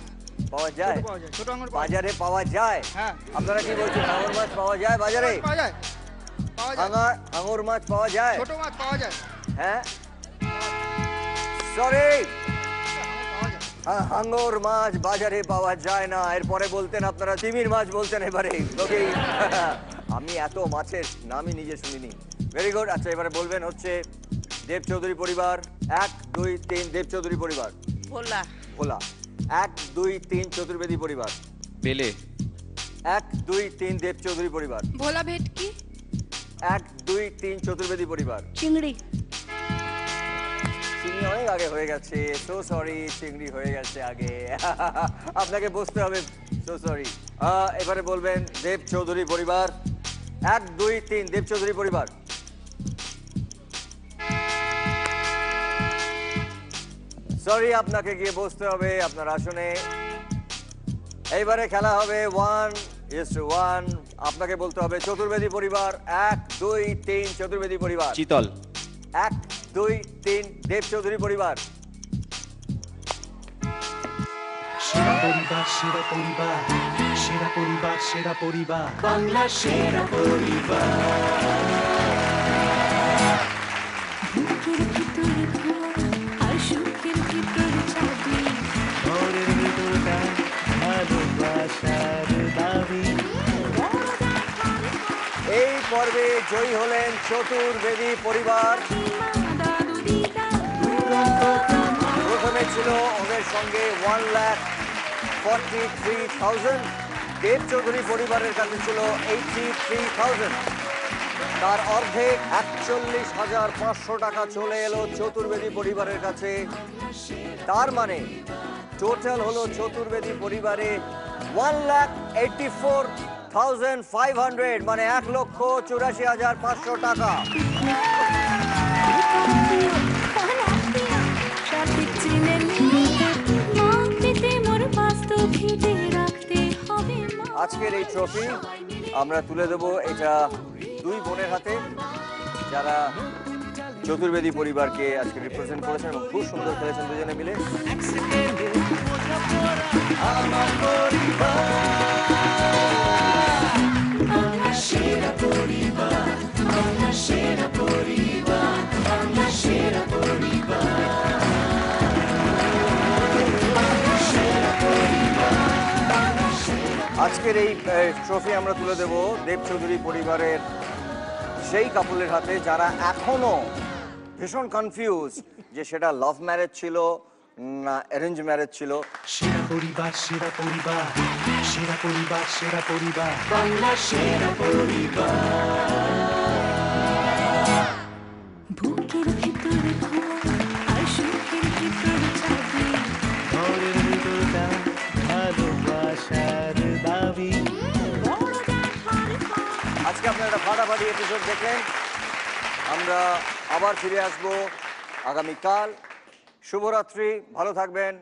পাওয়া যায়, ছোট হাঙর বাজারে পাওয়া যায়। হ্যাঁ। আপনারা কি বলছেন, হাঙর মাছ পাওয়া যায় বাজারে? পাওয়া যায়। হাঙর মাছ পাওয়া যায়। ছোট মাছ পাওয়া যায়। হ্যাঁ সরি, হাঙর মাছ বাজারে পাওয়া যায় না। এরপরে বলতেন আপনারা তিমির মাছ বলতেন। এবারে আমি এত মাছের নামই নিজে শুনিনি। Very good. আচ্ছা এবারে বলবেন হচ্ছে দেব চৌধুরী পরিবার। 1 2 3 দেব চৌধুরী পরিবার। ভোলা। 1 2 3 চতুর্বেদী পরিবার। বেলে। 1 2 3 দেব চৌধুরী পরিবার। ভোলা ভেটকি। 1 2 3 চতুর্বেদী পরিবার। চিংড়ি। চিংড়ি অনেক আগে হয়ে গেছে, সো সরি, চিংড়ি হয়ে গেছে আগে। আপনাকে বসতে হবে, সো সরি। এবারে বলবেন দেব চৌধুরী পরিবার। 1 2 3 দেব চৌধুরী পরিবার। সরি, আপনাকে গিয়ে বসতে হবে আপনার আসনে। এইবারে খেলা হবে 1:1। আপনাকে বলতে হবে চতুর্বেদী পরিবার। 1 2 3 চতুর্বেদী পরিবার। চিতল। 1 2 3 দেব চৌধুরী পরিবার। সেরা পরিবার, সেরা পরিবার, সেরা পরিবার, সেরা পরিবার, বাংলা সেরা পরিবার। বুকের ভিতরে ধোঁয়া আর সুখের ভিতরে চাবি, ঘরের ভিতরটা ভালোবাসার দাবি। এই পর্বে জয়ী হলেন চতুর্বেদী পরিবার। প্রথমে ছিল ওদের সঙ্গে 1 লাখ 43,000, দেব চৌধুরী পরিবারের কাছে ছিল 83,000। তার অর্ধেক 41,500 টাকা চলে এলো চতুর্বেদী পরিবারের কাছে। তার মানে টোটাল হলো চতুর্বেদী পরিবারে 1,84,500, মানে 1,84,500 টাকা। আজকের এই ট্রফি আমরা তুলে দেব এটা দুই বোনের হাতে, যারা চতুর্বেদী পরিবারকে আজকে রিপ্রেজেন্ট করেছেন এবং খুব সুন্দর খেলেছেন দুজনে মিলে। আজকের এই ট্রফি আমরা তুলে দেব দেব চৌধুরী পরিবারের সেই কাপলের হাতে যারা এখনো ভীষণ কনফিউজ যে সেটা লাভ ম্যারেজ ছিল না অ্যারেঞ্জ ম্যারেজ ছিল। সেরা পরিবার, সেরা পরিবার, সেরা পরিবার, সেরা পরিবার, বাংলা সেরা পরিবার। বুকের ভিতরে ধোঁয়া আর সুখের ভিতরে চাবি, ঘরের ভিতরটা ভালোবাসার দাবি। আজকে আপনারা একটা ফাটাফাটি এপিসোড দেখলেন। আমরা আবার ফিরে আসবো আগামীকাল। শুভরাত্রি, ভালো থাকবেন।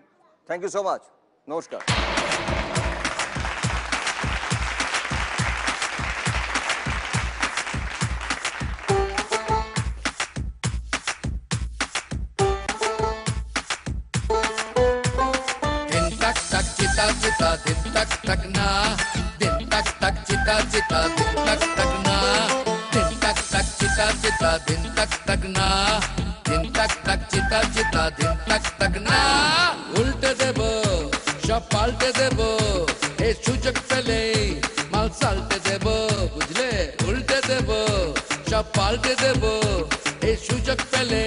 থ্যাংক ইউ সো মাচ, নমস্কার। दिन तक तक चिता चिता दिन तक तक ना, दिन तक तक चिता चिता दिन तक तक ना, दिन तक तक चिता चिता दिन तक तक ना, दिन तक तक चिता चिता दिन तक तक ना। उल्टे देबो সব পাল্টে দেবো, এই সুযোগ পেলে মাল সালটে দেবো, বুঝলে? উল্টে দেবো সব পাল্টে দেবো, এই সুযোগ পেলে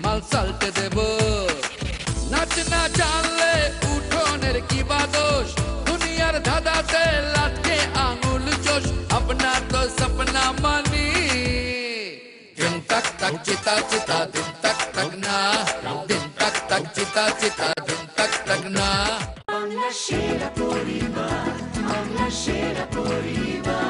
মাল সালটে দেবো। নাচ না জানলে উঠোনের কি বাদোষ, দুনিয়ার ধাঁধাতে লাটকে আঙুল জোশ, अपना तो सपना मानी। दिन तक तक चिता चिता दिन तक तक ना, दिन तक तक चिता चिता दिन तक तक ना। বাংলা সেরা পরিবার, বাংলা সেরা পরিবার।